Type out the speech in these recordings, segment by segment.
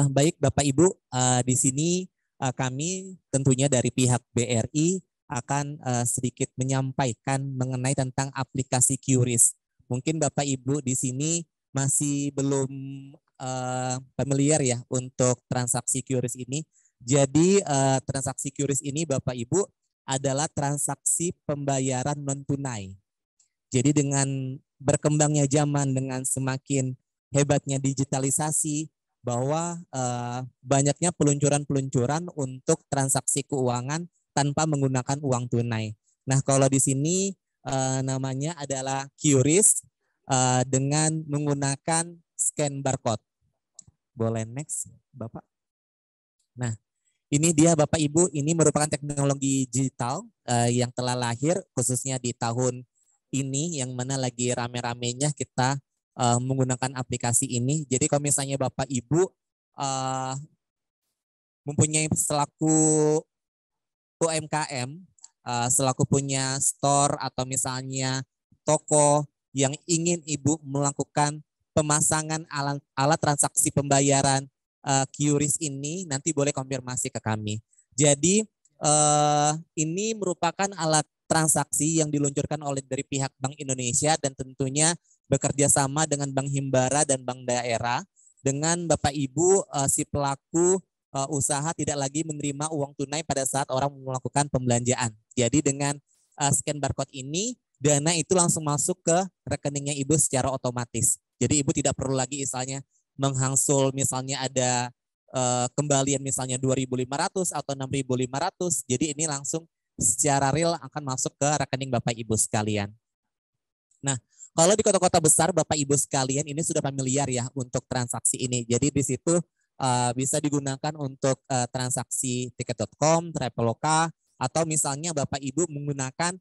Baik Bapak Ibu, di sini kami tentunya dari pihak BRI akan sedikit menyampaikan mengenai tentang aplikasi QRIS. Mungkin Bapak Ibu di sini masih belum familiar ya untuk transaksi QRIS ini. Jadi transaksi QRIS ini Bapak Ibu adalah transaksi pembayaran non tunai. Jadi dengan berkembangnya zaman, dengan semakin hebatnya digitalisasi, bahwa banyaknya peluncuran-peluncuran untuk transaksi keuangan tanpa menggunakan uang tunai. Nah, kalau di sini namanya adalah QRIS dengan menggunakan scan barcode. Boleh next, Bapak? Nah, ini dia Bapak Ibu, ini merupakan teknologi digital yang telah lahir khususnya di tahun ini yang mana lagi rame-ramenya kita menggunakan aplikasi ini. Jadi kalau misalnya Bapak Ibu mempunyai selaku UMKM, selaku punya store atau misalnya toko yang ingin Ibu melakukan pemasangan alat transaksi pembayaran QRIS ini, nanti boleh konfirmasi ke kami. Jadi ini merupakan alat transaksi yang diluncurkan oleh dari pihak Bank Indonesia dan tentunya bekerja sama dengan Bank Himbara dan Bank Daerah dengan Bapak Ibu si pelaku usaha tidak lagi menerima uang tunai pada saat orang melakukan pembelanjaan. Jadi dengan scan barcode ini, dana itu langsung masuk ke rekeningnya Ibu secara otomatis. Jadi Ibu tidak perlu lagi misalnya menghangsul misalnya ada kembalian misalnya 2.500 atau 6.500. Jadi ini langsung secara real akan masuk ke rekening Bapak Ibu sekalian. Nah, kalau di kota-kota besar Bapak Ibu sekalian ini sudah familiar ya untuk transaksi ini. Jadi di situ bisa digunakan untuk transaksi tiket.com, Traveloka, atau misalnya Bapak Ibu menggunakan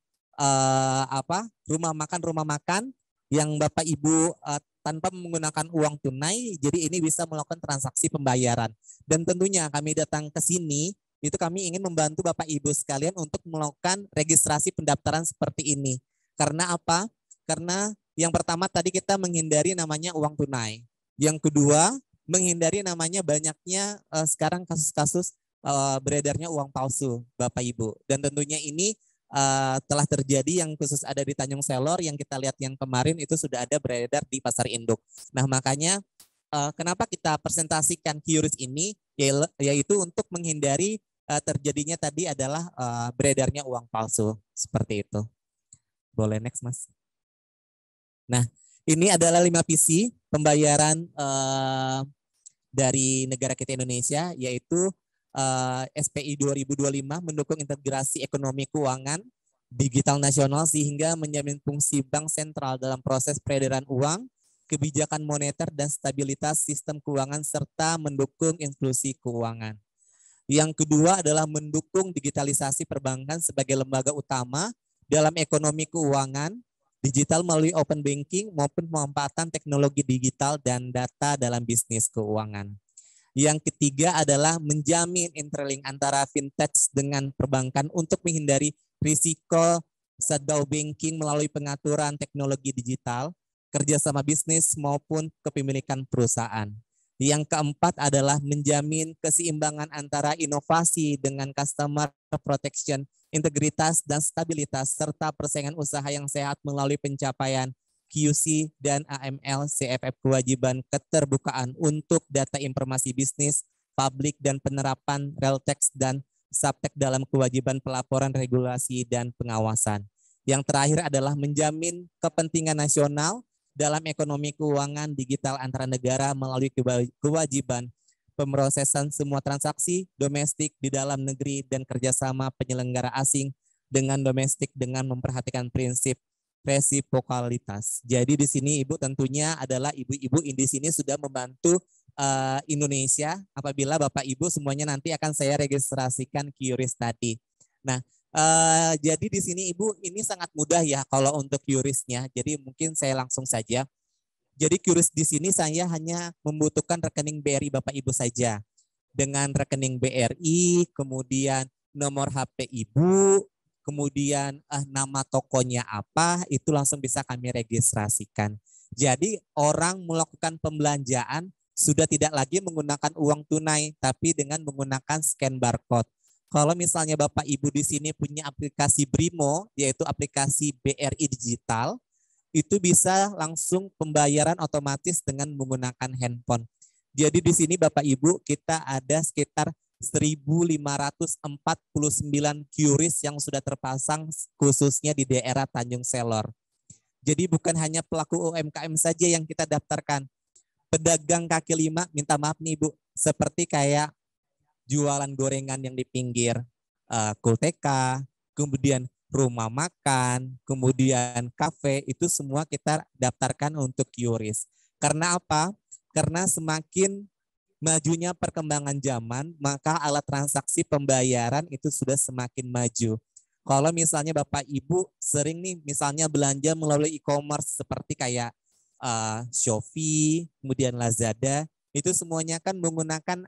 rumah makan yang Bapak Ibu tanpa menggunakan uang tunai, jadi ini bisa melakukan transaksi pembayaran. Dan tentunya kami datang ke sini, itu kami ingin membantu Bapak Ibu sekalian untuk melakukan registrasi pendaftaran seperti ini. Karena apa? Karena yang pertama tadi kita menghindari namanya uang tunai. Yang kedua, menghindari namanya banyaknya sekarang kasus-kasus beredarnya uang palsu, Bapak Ibu. Dan tentunya ini telah terjadi yang khusus ada di Tanjung Selor yang kita lihat yang kemarin itu sudah ada beredar di pasar induk. Nah makanya kenapa kita presentasikan QRIS ini yaitu untuk menghindari terjadinya tadi adalah beredarnya uang palsu seperti itu. Boleh next Mas. Nah ini adalah 5 visi pembayaran dari negara kita Indonesia yaitu SPI 2025 mendukung integrasi ekonomi keuangan digital nasional sehingga menjamin fungsi bank sentral dalam proses peredaran uang, kebijakan moneter dan stabilitas sistem keuangan serta mendukung inklusi keuangan. Yang kedua adalah mendukung digitalisasi perbankan sebagai lembaga utama dalam ekonomi keuangan digital melalui open banking maupun pemanfaatan teknologi digital dan data dalam bisnis keuangan. Yang ketiga adalah menjamin interlink antara fintech dengan perbankan untuk menghindari risiko shadow banking melalui pengaturan teknologi digital, kerjasama bisnis maupun kepemilikan perusahaan. Yang keempat adalah menjamin keseimbangan antara inovasi dengan customer protection, integritas dan stabilitas, serta persaingan usaha yang sehat melalui pencapaian QC dan AML CFF kewajiban keterbukaan untuk data informasi bisnis, publik dan penerapan Reltex dan Subtek dalam kewajiban pelaporan regulasi dan pengawasan. Yang terakhir adalah menjamin kepentingan nasional dalam ekonomi keuangan digital antara negara melalui kewajiban pemrosesan semua transaksi domestik di dalam negeri dan kerjasama penyelenggara asing dengan domestik dengan memperhatikan prinsip resiprokalitas. Jadi di sini Ibu tentunya adalah ibu-ibu di sini sudah membantu Indonesia apabila Bapak Ibu semuanya nanti akan saya registrasikan QRIS tadi. Nah, jadi di sini Ibu ini sangat mudah ya kalau untuk QRIS-nya. Jadi mungkin saya langsung saja. Jadi QRIS di sini saya hanya membutuhkan rekening BRI Bapak Ibu saja. Dengan rekening BRI, kemudian nomor HP Ibu, kemudian nama tokonya apa, itu langsung bisa kami registrasikan. Jadi orang melakukan pembelanjaan sudah tidak lagi menggunakan uang tunai, tapi dengan menggunakan scan barcode. Kalau misalnya Bapak Ibu di sini punya aplikasi Brimo, yaitu aplikasi BRI Digital, itu bisa langsung pembayaran otomatis dengan menggunakan handphone. Jadi di sini Bapak Ibu kita ada sekitar 1.549 QRIS yang sudah terpasang khususnya di daerah Tanjung Selor. Jadi bukan hanya pelaku UMKM saja yang kita daftarkan. Pedagang kaki lima, minta maaf nih Bu, seperti kayak jualan gorengan yang di pinggir Kulteka, kemudian rumah makan, kemudian kafe, itu semua kita daftarkan untuk QRIS. Karena apa? Karena semakin majunya perkembangan zaman, maka alat transaksi pembayaran itu sudah semakin maju. Kalau misalnya Bapak Ibu sering nih misalnya belanja melalui e-commerce seperti kayak Shopee, kemudian Lazada, itu semuanya kan menggunakan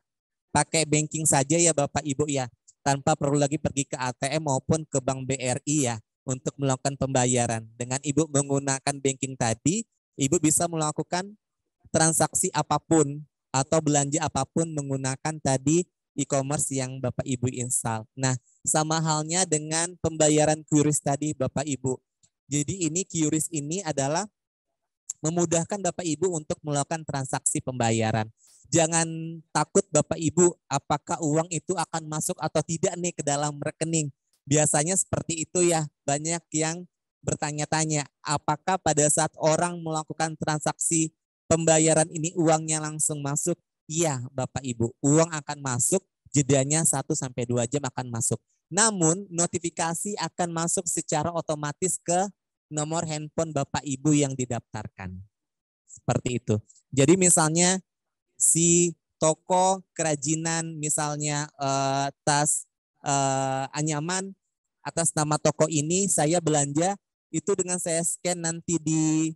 pakai banking saja ya Bapak Ibu ya, tanpa perlu lagi pergi ke ATM maupun ke Bank BRI ya untuk melakukan pembayaran. Dengan Ibu menggunakan banking tadi, Ibu bisa melakukan transaksi apapun atau belanja apapun menggunakan tadi e-commerce yang Bapak Ibu install. Nah, sama halnya dengan pembayaran QRIS tadi Bapak Ibu. Jadi ini QRIS ini adalah memudahkan Bapak Ibu untuk melakukan transaksi pembayaran. Jangan takut Bapak Ibu apakah uang itu akan masuk atau tidak nih ke dalam rekening. Biasanya seperti itu ya, banyak yang bertanya-tanya apakah pada saat orang melakukan transaksi pembayaran ini uangnya langsung masuk. Iya Bapak Ibu, uang akan masuk, jedanya 1-2 jam akan masuk. Namun notifikasi akan masuk secara otomatis ke nomor handphone Bapak Ibu yang didaftarkan. Seperti itu. Jadi misalnya si toko kerajinan misalnya tas anyaman atas nama toko ini saya belanja, itu dengan saya scan nanti di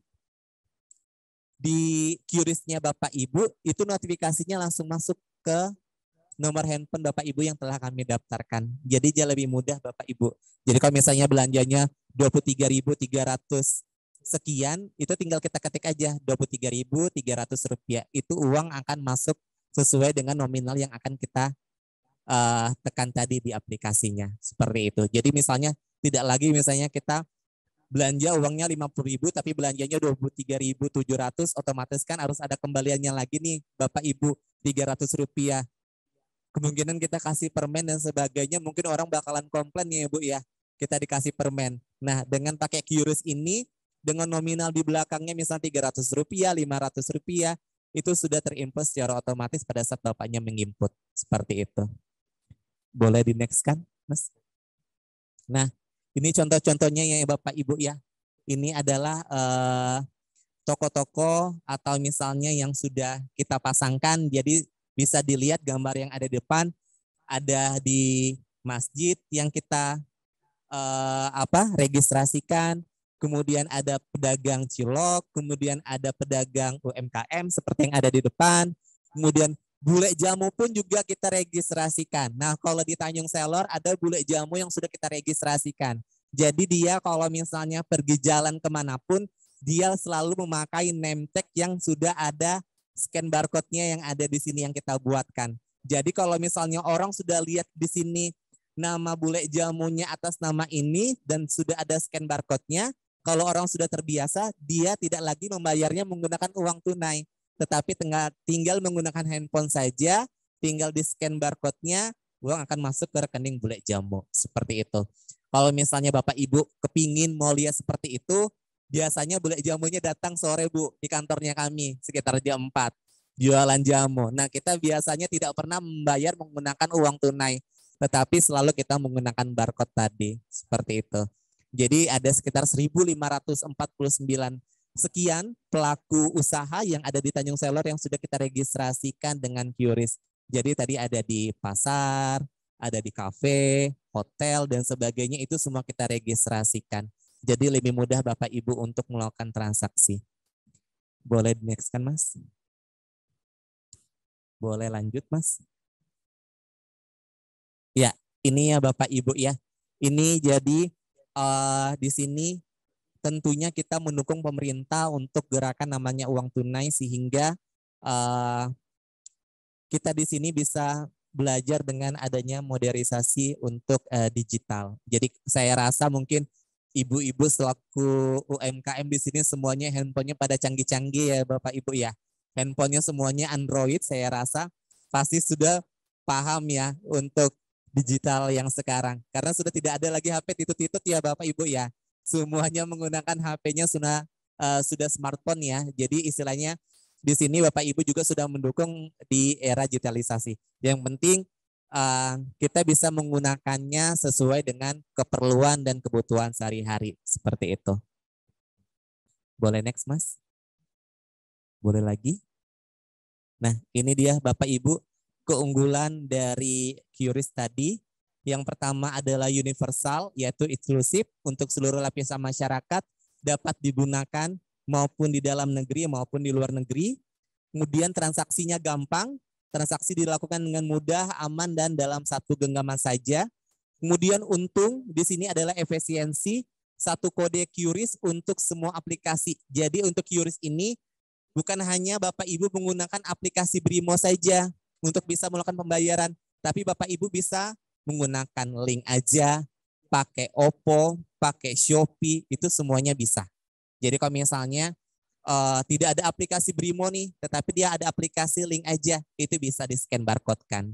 QRIS-nya Bapak Ibu, itu notifikasinya langsung masuk ke nomor handphone Bapak Ibu yang telah kami daftarkan. Jadi dia lebih mudah Bapak Ibu. Jadi kalau misalnya belanjanya 23.300 sekian, itu tinggal kita ketik aja 23.300 rupiah. Itu uang akan masuk sesuai dengan nominal yang akan kita tekan tadi di aplikasinya. Seperti itu. Jadi misalnya tidak lagi misalnya kita belanja uangnya 50.000 tapi belanjanya 23.700, otomatis kan harus ada kembaliannya lagi nih Bapak Ibu 300 rupiah. Kemungkinan kita kasih permen dan sebagainya, mungkin orang bakalan komplain ya Bu ya, kita dikasih permen. Nah dengan pakai QRIS ini, dengan nominal di belakangnya misalnya 300 rupiah, 500 rupiah, itu sudah terinput secara otomatis pada saat Bapaknya menginput. Seperti itu. Boleh di next kan Mas? Nah ini contoh-contohnya ya Bapak Ibu ya. Ini adalah toko-toko atau misalnya yang sudah kita pasangkan. Jadi bisa dilihat gambar yang ada di depan. Ada di masjid yang kita registrasikan. Kemudian ada pedagang cilok. Kemudian ada pedagang UMKM seperti yang ada di depan. Kemudian bule jamu pun juga kita registrasikan. Nah, kalau di Tanjung Selor ada bule jamu yang sudah kita registrasikan. Jadi dia kalau misalnya pergi jalan kemanapun, dia selalu memakai name tag yang sudah ada scan barcode-nya yang ada di sini yang kita buatkan. Jadi kalau misalnya orang sudah lihat di sini nama bule jamunya atas nama ini dan sudah ada scan barcode-nya, kalau orang sudah terbiasa, dia tidak lagi membayarnya menggunakan uang tunai. Tetapi tinggal menggunakan handphone saja, tinggal di scan barcode-nya, uang akan masuk ke rekening bule jamu. Seperti itu. Kalau misalnya Bapak Ibu kepingin mau lihat seperti itu, biasanya bule jamunya datang sore Bu di kantornya kami sekitar jam 4. Jualan jamu. Nah kita biasanya tidak pernah membayar menggunakan uang tunai, tetapi selalu kita menggunakan barcode tadi. Seperti itu. Jadi ada sekitar 1.549 sekian pelaku usaha yang ada di Tanjung Selor yang sudah kita registrasikan dengan QRIS. Jadi tadi ada di pasar, ada di kafe, hotel, dan sebagainya, itu semua kita registrasikan. Jadi lebih mudah Bapak Ibu untuk melakukan transaksi. Boleh di next kan Mas? Boleh lanjut Mas? Ya, ini ya Bapak Ibu ya. Ini jadi di sini tentunya kita mendukung pemerintah untuk gerakan namanya uang tunai sehingga kita di sini bisa belajar dengan adanya modernisasi untuk digital. Jadi saya rasa mungkin ibu-ibu selaku UMKM di sini semuanya handphonenya pada canggih-canggih ya Bapak Ibu ya. Handphonenya semuanya Android, saya rasa pasti sudah paham ya untuk digital yang sekarang. Karena sudah tidak ada lagi HP titut-titut ya Bapak Ibu ya. Semuanya menggunakan HP-nya sudah smartphone ya. Jadi istilahnya di sini Bapak Ibu juga sudah mendukung di era digitalisasi. Yang penting kita bisa menggunakannya sesuai dengan keperluan dan kebutuhan sehari-hari. Seperti itu. Boleh next Mas? Boleh lagi? Nah ini dia Bapak Ibu keunggulan dari QRIS tadi. Yang pertama adalah universal, yaitu inklusif untuk seluruh lapisan masyarakat, dapat digunakan maupun di dalam negeri maupun di luar negeri. Kemudian transaksinya gampang, transaksi dilakukan dengan mudah, aman, dan dalam satu genggaman saja. Kemudian untung di sini adalah efisiensi, satu kode QRIS untuk semua aplikasi. Jadi untuk QRIS ini bukan hanya Bapak Ibu menggunakan aplikasi Brimo saja untuk bisa melakukan pembayaran, tapi Bapak Ibu bisa menggunakan link aja, pakai Oppo, pakai Shopee, itu semuanya bisa. Jadi kalau misalnya tidak ada aplikasi Brimo nih, tetapi dia ada aplikasi link aja, itu bisa di-scan barcode kan.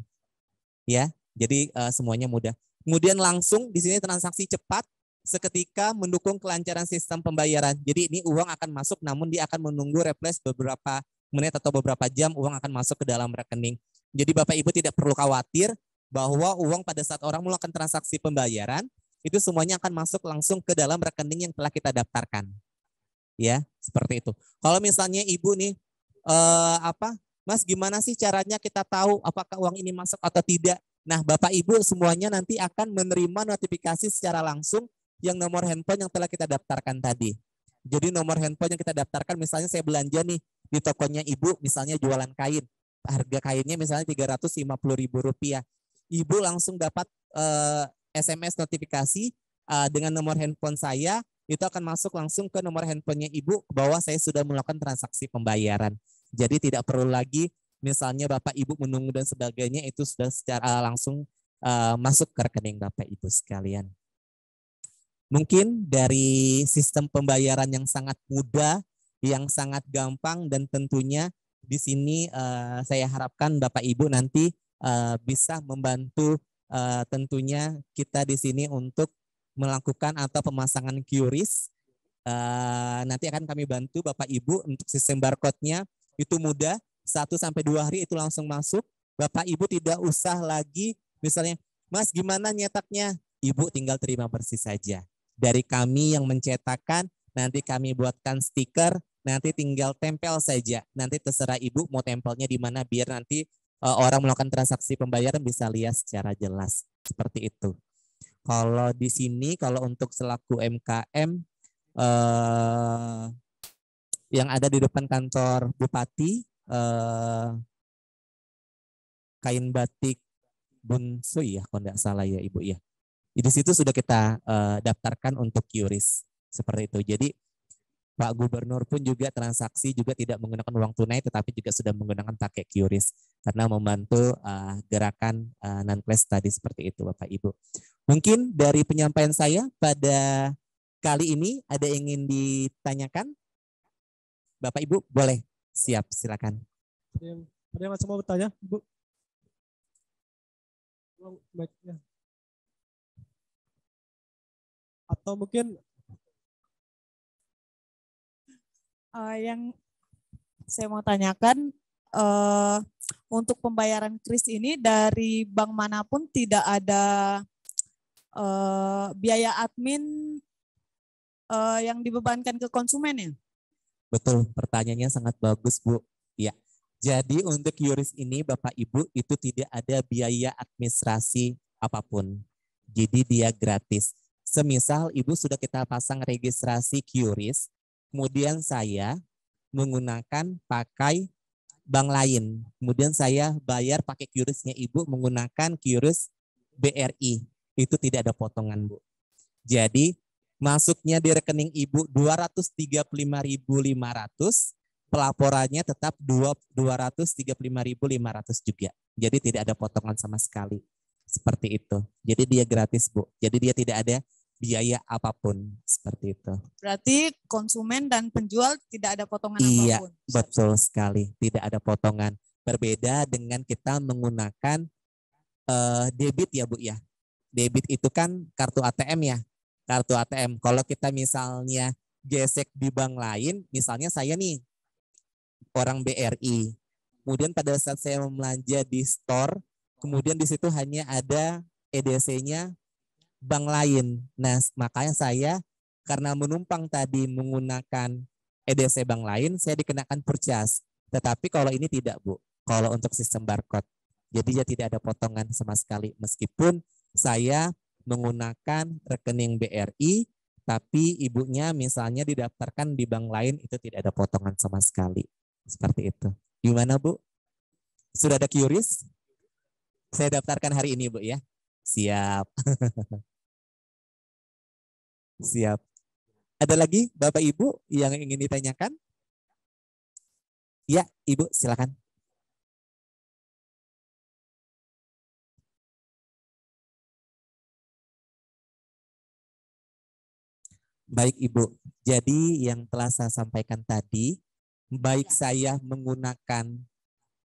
Ya, jadi semuanya mudah. Kemudian langsung di sini transaksi cepat, seketika mendukung kelancaran sistem pembayaran. Jadi ini uang akan masuk, namun dia akan menunggu refresh beberapa menit atau beberapa jam, uang akan masuk ke dalam rekening. Jadi Bapak Ibu tidak perlu khawatir bahwa uang pada saat orang melakukan transaksi pembayaran, itu semuanya akan masuk langsung ke dalam rekening yang telah kita daftarkan. Ya, seperti itu. Kalau misalnya Ibu nih, Mas gimana sih caranya kita tahu apakah uang ini masuk atau tidak? Nah, Bapak Ibu semuanya nanti akan menerima notifikasi secara langsung yang nomor handphone yang telah kita daftarkan tadi. Jadi nomor handphone yang kita daftarkan, misalnya saya belanja nih di tokonya Ibu, misalnya jualan kain. Harga kainnya misalnya Rp350.000. Ibu langsung dapat SMS notifikasi dengan nomor handphone saya, itu akan masuk langsung ke nomor handphonenya Ibu bahwa saya sudah melakukan transaksi pembayaran. Jadi tidak perlu lagi misalnya Bapak Ibu menunggu dan sebagainya, itu sudah secara langsung masuk ke rekening Bapak Ibu sekalian. Mungkin dari sistem pembayaran yang sangat mudah, yang sangat gampang, dan tentunya di sini saya harapkan Bapak Ibu nanti bisa membantu tentunya kita di sini untuk melakukan atau pemasangan QRIS. Nanti akan kami bantu Bapak Ibu untuk sistem barcode-nya itu mudah, 1-2 hari itu langsung masuk. Bapak Ibu tidak usah lagi misalnya, Mas gimana nyetaknya? Ibu tinggal terima bersih saja. Dari kami yang mencetakkan, nanti kami buatkan stiker, nanti tinggal tempel saja. Nanti terserah Ibu mau tempelnya di mana biar nanti orang melakukan transaksi pembayaran bisa lihat secara jelas. Seperti itu. Kalau di sini, kalau untuk selaku MKM yang ada di depan kantor Bupati, kain batik Bunsui ya, kalau tidak salah ya Ibu ya. Di situ sudah kita daftarkan untuk QRIS. Seperti itu. Jadi Pak Gubernur pun juga transaksi juga tidak menggunakan uang tunai, tetapi juga sudah menggunakan pakai QRIS karena membantu gerakan non-class tadi seperti itu Bapak Ibu. Mungkin dari penyampaian saya pada kali ini ada yang ingin ditanyakan? Bapak Ibu boleh, siap silakan. Ada yang masih mau bertanya, Ibu? Baiknya. Atau mungkin yang saya mau tanyakan, untuk pembayaran kris ini dari bank manapun tidak ada biaya admin yang dibebankan ke konsumen ya? Betul, pertanyaannya sangat bagus Bu. Ya, jadi untuk QRIS ini Bapak Ibu itu tidak ada biaya administrasi apapun. Jadi dia gratis. Semisal Ibu sudah kita pasang registrasi QRIS, kemudian saya menggunakan pakai bank lain. Kemudian saya bayar pakai QRIS-nya Ibu menggunakan QRIS BRI. Itu tidak ada potongan, Bu. Jadi masuknya di rekening Ibu 235.500, pelaporannya tetap 235.500 juga. Jadi tidak ada potongan sama sekali. Seperti itu. Jadi dia gratis, Bu. Jadi dia tidak ada biaya apapun. Seperti itu. Berarti konsumen dan penjual tidak ada potongan Iya, apapun. betul sekali. Tidak ada potongan. Berbeda dengan kita menggunakan debit ya, Bu ya. Debit itu kan kartu ATM ya. Kartu ATM. Kalau kita misalnya gesek di bank lain, misalnya saya nih orang BRI. Kemudian pada saat saya belanja di store, kemudian di situ hanya ada EDC-nya bank lain. Nah, makanya saya karena menumpang tadi menggunakan EDC bank lain, saya dikenakan purchase. Tetapi kalau ini tidak, Bu. Kalau untuk sistem barcode. Jadi ya tidak ada potongan sama sekali. Meskipun saya menggunakan rekening BRI, tapi ibunya misalnya didaftarkan di bank lain, itu tidak ada potongan sama sekali. Seperti itu. Gimana, Bu? Sudah ada QRIS? Saya daftarkan hari ini, Bu ya. Siap. Siap. Ada lagi Bapak Ibu yang ingin ditanyakan? Ya, Ibu silakan. Baik Ibu, jadi yang telah saya sampaikan tadi, baik saya menggunakan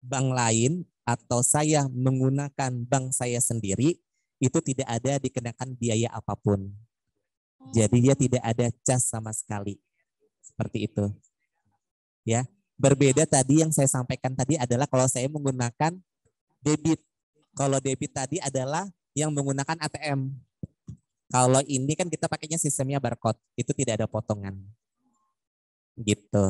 bank lain atau saya menggunakan bank saya sendiri, itu tidak ada dikenakan biaya apapun. Jadi dia tidak ada cas sama sekali. Seperti itu. Ya, berbeda tadi yang saya sampaikan tadi adalah kalau saya menggunakan debit. Kalau debit tadi adalah yang menggunakan ATM. Kalau ini kan kita pakainya sistemnya barcode, itu tidak ada potongan. Gitu.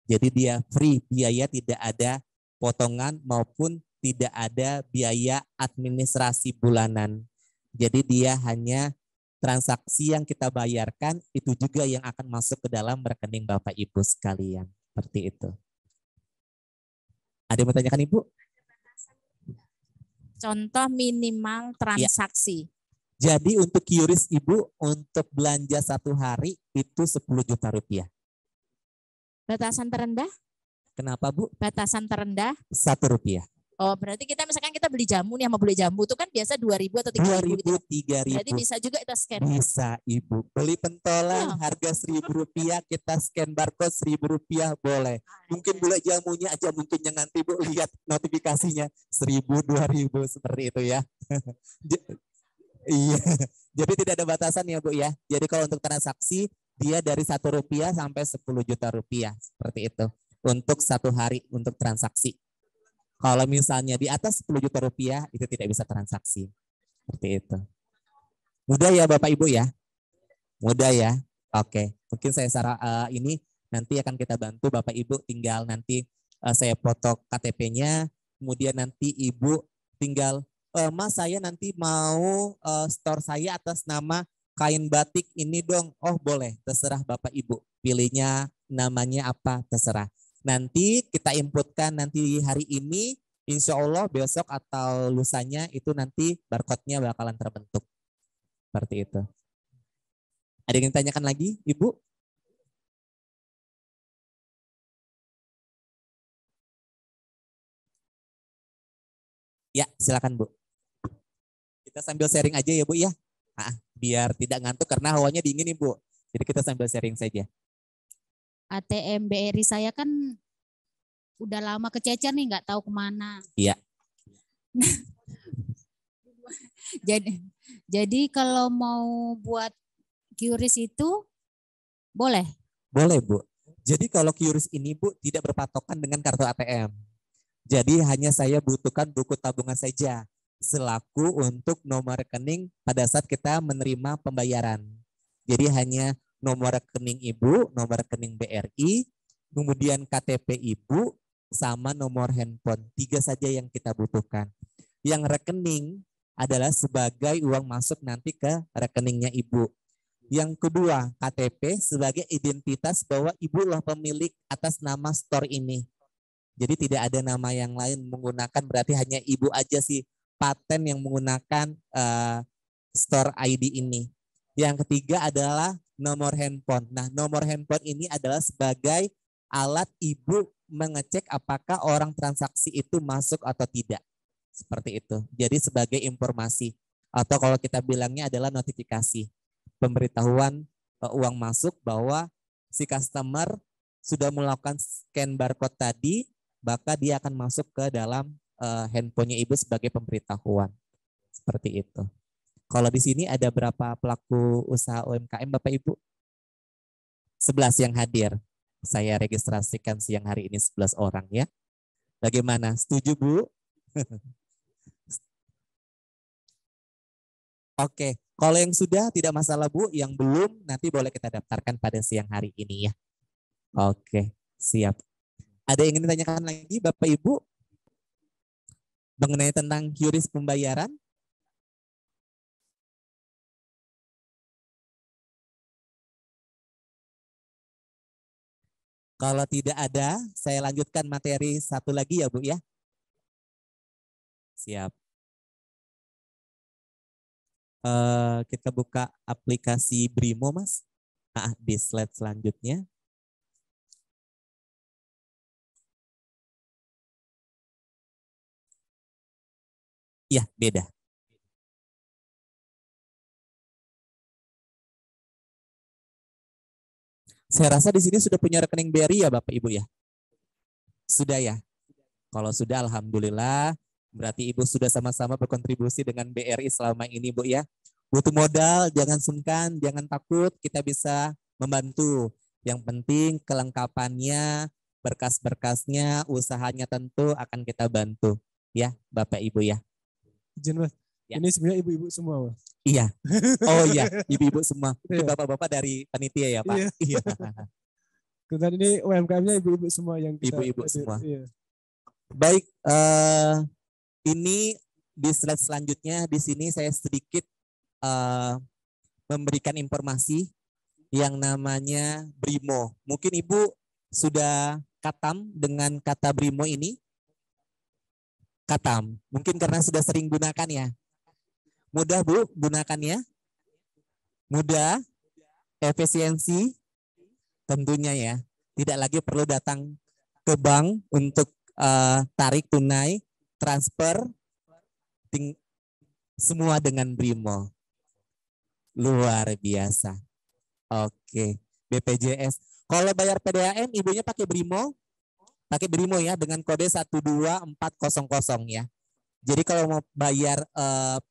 Jadi dia free, biaya tidak ada potongan maupun tidak ada biaya administrasi bulanan. Jadi dia hanya transaksi yang kita bayarkan itu juga yang akan masuk ke dalam rekening Bapak Ibu sekalian. Seperti itu. Ada yang mau tanyakan Ibu? Contoh minimal transaksi. Jadi untuk QRIS Ibu untuk belanja satu hari itu 10 juta rupiah. Batasan terendah? Kenapa Bu? Batasan terendah? Rp1. Oh, berarti kita misalkan kita beli jamu nih, mau beli jamu itu kan biasa 2.000 atau 3.000 gitu. 2.000, 3.000. Berarti bisa juga kita scan. Bisa Ibu. Beli pentolan harga Rp1.000, kita scan barcode Rp1.000 boleh. Mungkin beli jamunya aja mungkin yang nanti Bu lihat notifikasinya 1.000, 2.000 seperti itu ya. Iya. Jadi tidak ada batasan ya Bu ya. Jadi kalau untuk transaksi dia dari Rp1 sampai 10 juta rupiah seperti itu untuk satu hari untuk transaksi. Kalau misalnya di atas 10 juta rupiah itu tidak bisa transaksi. Seperti itu. Mudah ya Bapak Ibu ya? Mudah ya? Oke. Mungkin saya ini nanti akan kita bantu Bapak Ibu tinggal nanti saya foto KTP-nya. Kemudian nanti Ibu tinggal, Mas saya nanti mau store saya atas nama kain batik ini dong. Oh boleh, terserah Bapak Ibu. Pilihnya namanya apa, terserah. Nanti kita inputkan nanti hari ini, insya Allah besok atau lusanya itu nanti barcode-nya bakalan terbentuk. Seperti itu. Ada yang ditanyakan lagi, Ibu? Ya, silakan Bu. Kita sambil sharing aja ya Bu ya. Biar tidak ngantuk karena hawanya dingin nih Bu. Jadi kita sambil sharing saja. ATM BRI saya kan udah lama kececer nih, nggak tahu kemana. Iya. Jadi kalau mau buat QRIS itu boleh? Boleh Bu. Jadi kalau QRIS ini Bu tidak berpatokan dengan kartu ATM. Jadi hanya saya butuhkan buku tabungan saja selaku untuk nomor rekening pada saat kita menerima pembayaran. Jadi hanya nomor rekening Ibu, nomor rekening BRI, kemudian KTP Ibu, sama nomor handphone. 3 saja yang kita butuhkan. Yang rekening adalah sebagai uang masuk nanti ke rekeningnya Ibu. Yang kedua, KTP sebagai identitas bahwa Ibu lah pemilik atas nama store ini. Jadi tidak ada nama yang lain menggunakan, berarti hanya Ibu aja sih paten yang menggunakan store ID ini. Yang ketiga adalah nomor handphone. Nah, nomor handphone ini adalah sebagai alat ibu mengecek apakah orang transaksi itu masuk atau tidak. Seperti itu. Jadi sebagai informasi atau kalau kita bilangnya adalah notifikasi. Pemberitahuan uang masuk bahwa si customer sudah melakukan scan barcode tadi, maka dia akan masuk ke dalam handphonenya ibu sebagai pemberitahuan. Seperti itu. Kalau di sini ada berapa pelaku usaha UMKM Bapak Ibu? 11 yang hadir. Saya registrasikan siang hari ini 11 orang ya. Bagaimana? Setuju Bu? Oke, kalau yang sudah tidak masalah Bu, yang belum nanti boleh kita daftarkan pada siang hari ini ya. Oke, siap. Ada yang ingin ditanyakan lagi Bapak Ibu? Mengenai tentang QRIS pembayaran? Kalau tidak ada, saya lanjutkan materi satu lagi ya Bu ya. Siap. Kita buka aplikasi Brimo Mas. Di slide selanjutnya. Ya, beda. Saya rasa di sini sudah punya rekening BRI ya Bapak Ibu ya? Sudah ya? Kalau sudah alhamdulillah, berarti Ibu sudah sama-sama berkontribusi dengan BRI selama ini Bu ya. Butuh modal, jangan sungkan, jangan takut, kita bisa membantu. Yang penting kelengkapannya, berkas-berkasnya, usahanya tentu akan kita bantu. Ya Bapak Ibu ya. Izin Mas. Ya. Ini sebenarnya ibu-ibu semua Mas. Iya. Oh iya, ibu-ibu semua. Itu bapak-bapak dari panitia ya Pak? Iya. Kemudian ini UMKM-nya ibu-ibu semua yang kita Ibu-ibu hadir. semua. Iya. Baik, ini di slide selanjutnya di sini saya sedikit memberikan informasi yang namanya Brimo. Mungkin Ibu sudah katam dengan kata Brimo ini? Katam. Mungkin karena sudah sering gunakan ya. Mudah Bu gunakannya? Mudah, efisiensi, tentunya ya. Tidak lagi perlu datang ke bank untuk tarik tunai, transfer, semua dengan Brimo. Luar biasa. Oke, BPJS. Kalau bayar PDAM, ibunya pakai Brimo? Pakai Brimo ya, dengan kode 12400 ya. Jadi kalau mau bayar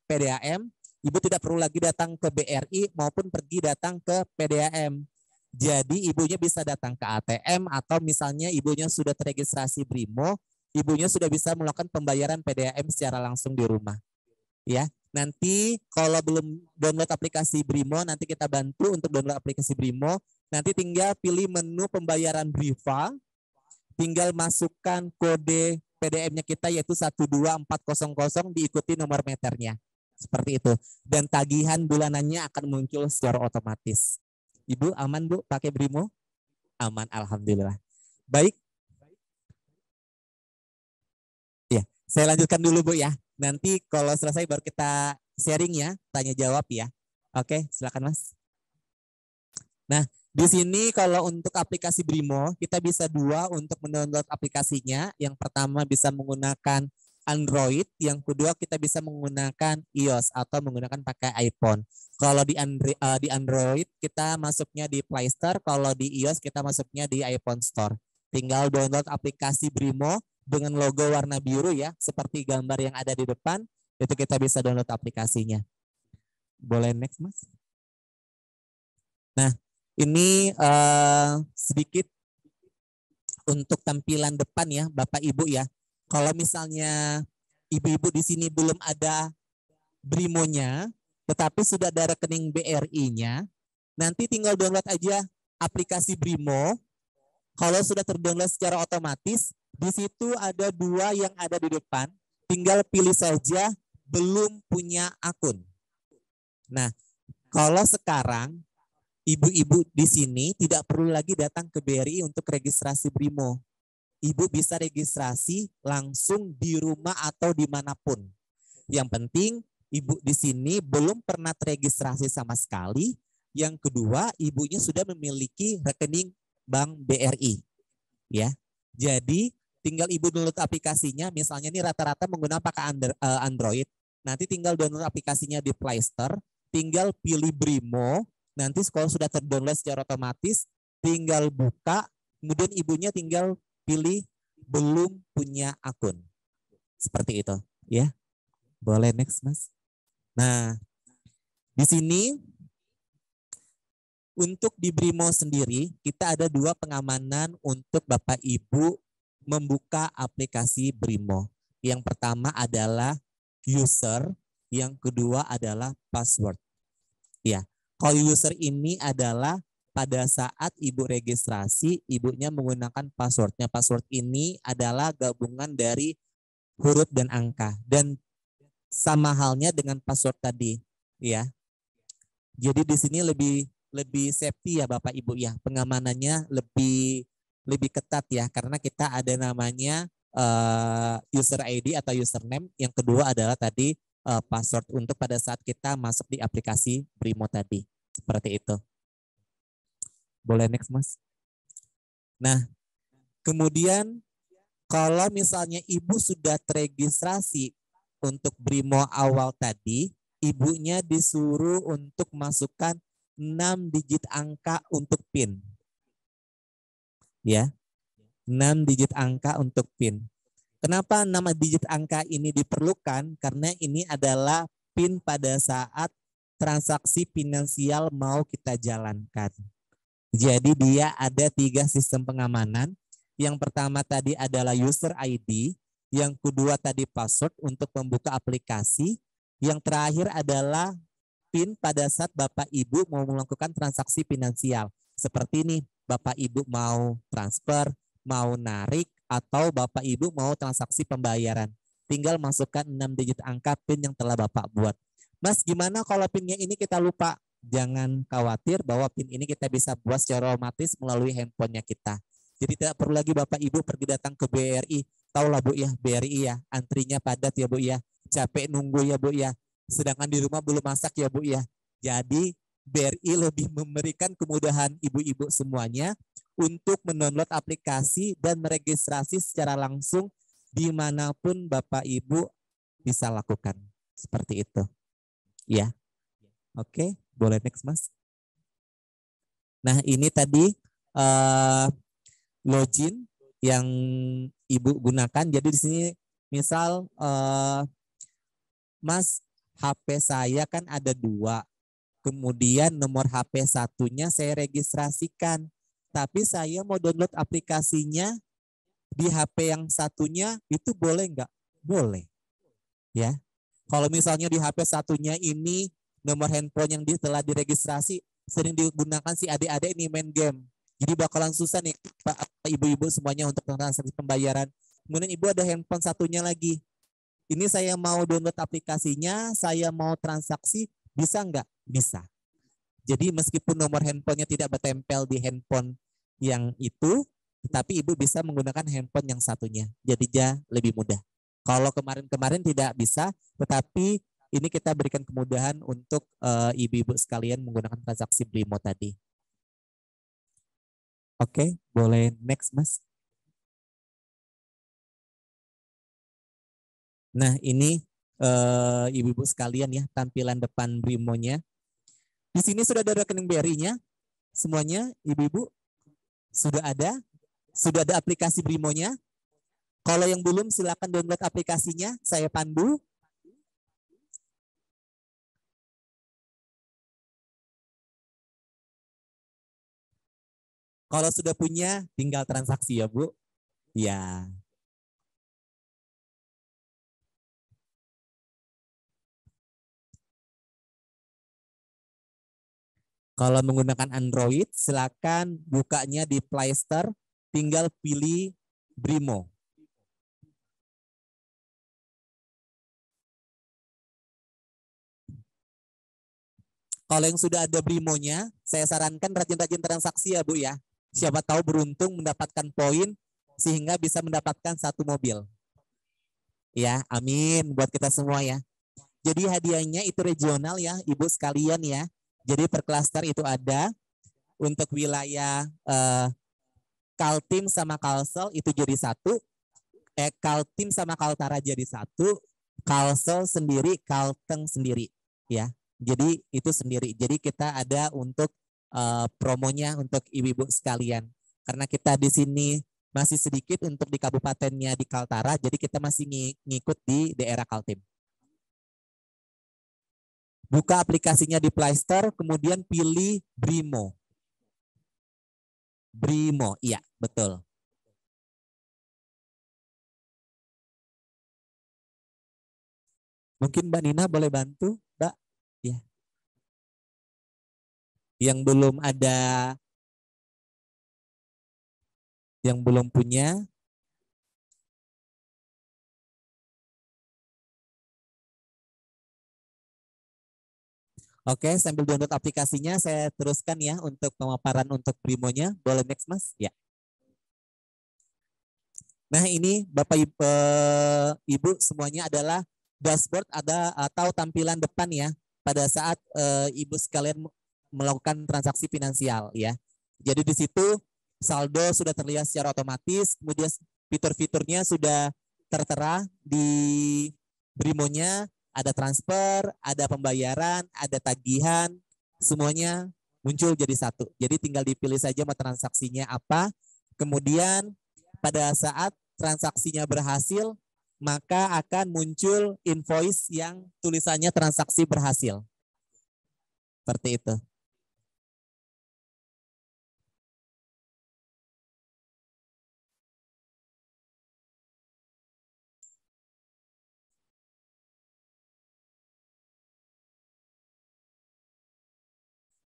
PDAM, Ibu tidak perlu lagi datang ke BRI maupun pergi datang ke PDAM. Jadi ibunya bisa datang ke ATM atau misalnya ibunya sudah terregistrasi Brimo, ibunya sudah bisa melakukan pembayaran PDAM secara langsung di rumah. Ya, nanti kalau belum download aplikasi Brimo, nanti kita bantu untuk download aplikasi Brimo. Nanti tinggal pilih menu pembayaran Briva, tinggal masukkan kode PDM-nya kita yaitu 12400, diikuti nomor meternya. Seperti itu. Dan tagihan bulanannya akan muncul secara otomatis. Ibu aman Bu pakai Brimo? Aman, alhamdulillah. Baik. Ya, saya lanjutkan dulu Bu ya. Nanti kalau selesai baru kita sharing ya, tanya jawab ya. Oke, silakan Mas. Nah, di sini kalau untuk aplikasi Brimo, kita bisa dua untuk mendownload aplikasinya. Yang pertama bisa menggunakan Android, yang kedua kita bisa menggunakan iOS atau menggunakan pakai iPhone. Kalau di Android kita masuknya di Play Store, kalau di iOS kita masuknya di iPhone Store. Tinggal download aplikasi Brimo dengan logo warna biru ya, seperti gambar yang ada di depan, itu kita bisa download aplikasinya. Boleh next Mas? Nah, ini sedikit untuk tampilan depan ya Bapak Ibu ya. Kalau misalnya ibu-ibu di sini belum ada Brimonya, tetapi sudah ada rekening BRI-nya, nanti tinggal download aja aplikasi Brimo. Kalau sudah terdownload secara otomatis, di situ ada dua yang ada di depan, tinggal pilih saja belum punya akun. Nah, kalau sekarang ibu-ibu di sini tidak perlu lagi datang ke BRI untuk registrasi Brimo. Ibu bisa registrasi langsung di rumah atau dimanapun. Yang penting ibu di sini belum pernah teregistrasi sama sekali. Yang kedua, ibunya sudah memiliki rekening Bank BRI. Ya. Jadi tinggal Ibu download aplikasinya, misalnya ini rata-rata menggunakan pakai Android. Nanti tinggal download aplikasinya di Play Store, tinggal pilih Brimo, nanti kalau sudah terdownload secara otomatis, tinggal buka, kemudian ibunya tinggal pilih belum punya akun. Seperti itu, ya. Boleh next, Mas. Nah, di sini untuk di Brimo sendiri, kita ada 2 pengamanan untuk Bapak Ibu membuka aplikasi Brimo. Yang pertama adalah user, yang kedua adalah password. Ya, kalau user ini adalah pada saat Ibu registrasi, Ibunya menggunakan passwordnya. Password ini adalah gabungan dari huruf dan angka. Dan sama halnya dengan password tadi. Ya, jadi di sini lebih safety ya Bapak Ibu ya, pengamanannya lebih ketat ya, karena kita ada namanya user ID atau username, yang kedua adalah tadi password untuk pada saat kita masuk di aplikasi Brimo tadi, seperti itu. Boleh next Mas. Nah, kemudian kalau misalnya Ibu sudah teregistrasi untuk Brimo awal tadi, Ibunya disuruh untuk masukkan 6 digit angka untuk PIN. Ya, 6 digit angka untuk PIN. Kenapa 6 digit angka ini diperlukan? Karena ini adalah PIN pada saat transaksi finansial mau kita jalankan. Jadi dia ada 3 sistem pengamanan. Yang pertama tadi adalah user ID, yang kedua tadi password untuk membuka aplikasi, yang terakhir adalah PIN pada saat Bapak Ibu mau melakukan transaksi finansial. Seperti ini, Bapak Ibu mau transfer, mau narik, atau Bapak Ibu mau transaksi pembayaran. Tinggal masukkan 6 digit angka PIN yang telah Bapak buat. Mas, gimana kalau PIN-nya ini kita lupa? Jangan khawatir bahwa PIN ini kita bisa buat secara otomatis melalui handphonenya kita. Jadi tidak perlu lagi Bapak Ibu pergi datang ke BRI. Tahu lah Bu ya, BRI ya, antrinya padat ya Bu ya. Capek nunggu ya Bu ya. Sedangkan di rumah belum masak ya Bu ya. Jadi BRI lebih memberikan kemudahan ibu-ibu semuanya untuk mendownload aplikasi dan meregistrasi secara langsung dimanapun Bapak Ibu bisa lakukan. Seperti itu. Ya. Oke, boleh next Mas. Nah ini tadi login yang Ibu gunakan. Jadi di sini misal Mas, HP saya kan ada 2. Kemudian nomor HP satunya saya registrasikan. Tapi saya mau download aplikasinya di HP yang satunya, itu boleh nggak? Boleh. Ya. Kalau misalnya di HP satunya ini nomor handphone yang telah diregistrasi sering digunakan si adik-adik ini main game. Jadi bakalan susah nih Pak, ibu-ibu semuanya untuk transaksi pembayaran. Kemudian Ibu ada handphone satunya lagi. Ini saya mau download aplikasinya, saya mau transaksi, bisa nggak? Bisa. Jadi meskipun nomor handphonenya tidak bertempel di handphone yang itu, tetapi Ibu bisa menggunakan handphone yang satunya. Jadi lebih mudah. Kalau kemarin-kemarin tidak bisa, tetapi ini kita berikan kemudahan untuk ibu-ibu sekalian menggunakan transaksi Brimo tadi. Oke, boleh next Mas. Nah ini ibu-ibu sekalian ya, tampilan depan Brimonya. Di sini sudah ada rekening BRI-nya, semuanya ibu-ibu sudah ada aplikasi Brimonya. Kalau yang belum silakan download aplikasinya, saya pandu. Kalau sudah punya, tinggal transaksi ya Bu. Ya. Kalau menggunakan Android, silakan bukanya di Play Store, tinggal pilih Brimo. Kalau yang sudah ada Brimonya, saya sarankan rajin-rajin transaksi ya Bu ya. Siapa tahu beruntung mendapatkan poin sehingga bisa mendapatkan 1 mobil. Ya, amin buat kita semua ya. Jadi hadiahnya itu regional ya, Ibu sekalian ya. Jadi per klaster itu ada untuk wilayah Kaltim sama Kalsel itu jadi satu, Kaltim sama Kaltara jadi satu, Kalsel sendiri, Kalteng sendiri, ya. Jadi itu sendiri. Jadi kita ada untuk promonya untuk ibu-ibu sekalian. Karena kita di sini masih sedikit untuk di kabupatennya di Kaltara, jadi kita masih ngikut di daerah Kaltim. Buka aplikasinya di Play Store, kemudian pilih Brimo. Brimo, iya betul. Mungkin Mbak Nina boleh bantu, Mbak? Ya. Yang belum ada, yang belum punya, oke, sambil download aplikasinya, saya teruskan ya untuk pemaparan untuk Brimonya. Boleh next, Mas? Ya. Nah, ini Bapak Ibu semuanya adalah dashboard atau tampilan depan ya pada saat Ibu sekalian melakukan transaksi finansial ya. Jadi di situ saldo sudah terlihat secara otomatis, kemudian fitur-fiturnya sudah tertera di Brimonya. Ada transfer, ada pembayaran, ada tagihan, semuanya muncul jadi satu. Jadi tinggal dipilih saja mau transaksinya apa. Kemudian pada saat transaksinya berhasil, maka akan muncul invoice yang tulisannya transaksi berhasil. Seperti itu.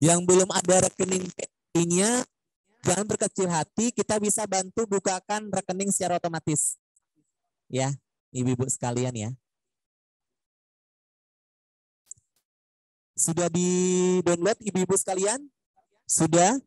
Yang belum ada rekening BI-nya, jangan berkecil hati, kita bisa bantu bukakan rekening secara otomatis. Ya, ibu-ibu sekalian ya. Sudah di-download ibu-ibu sekalian? Sudah?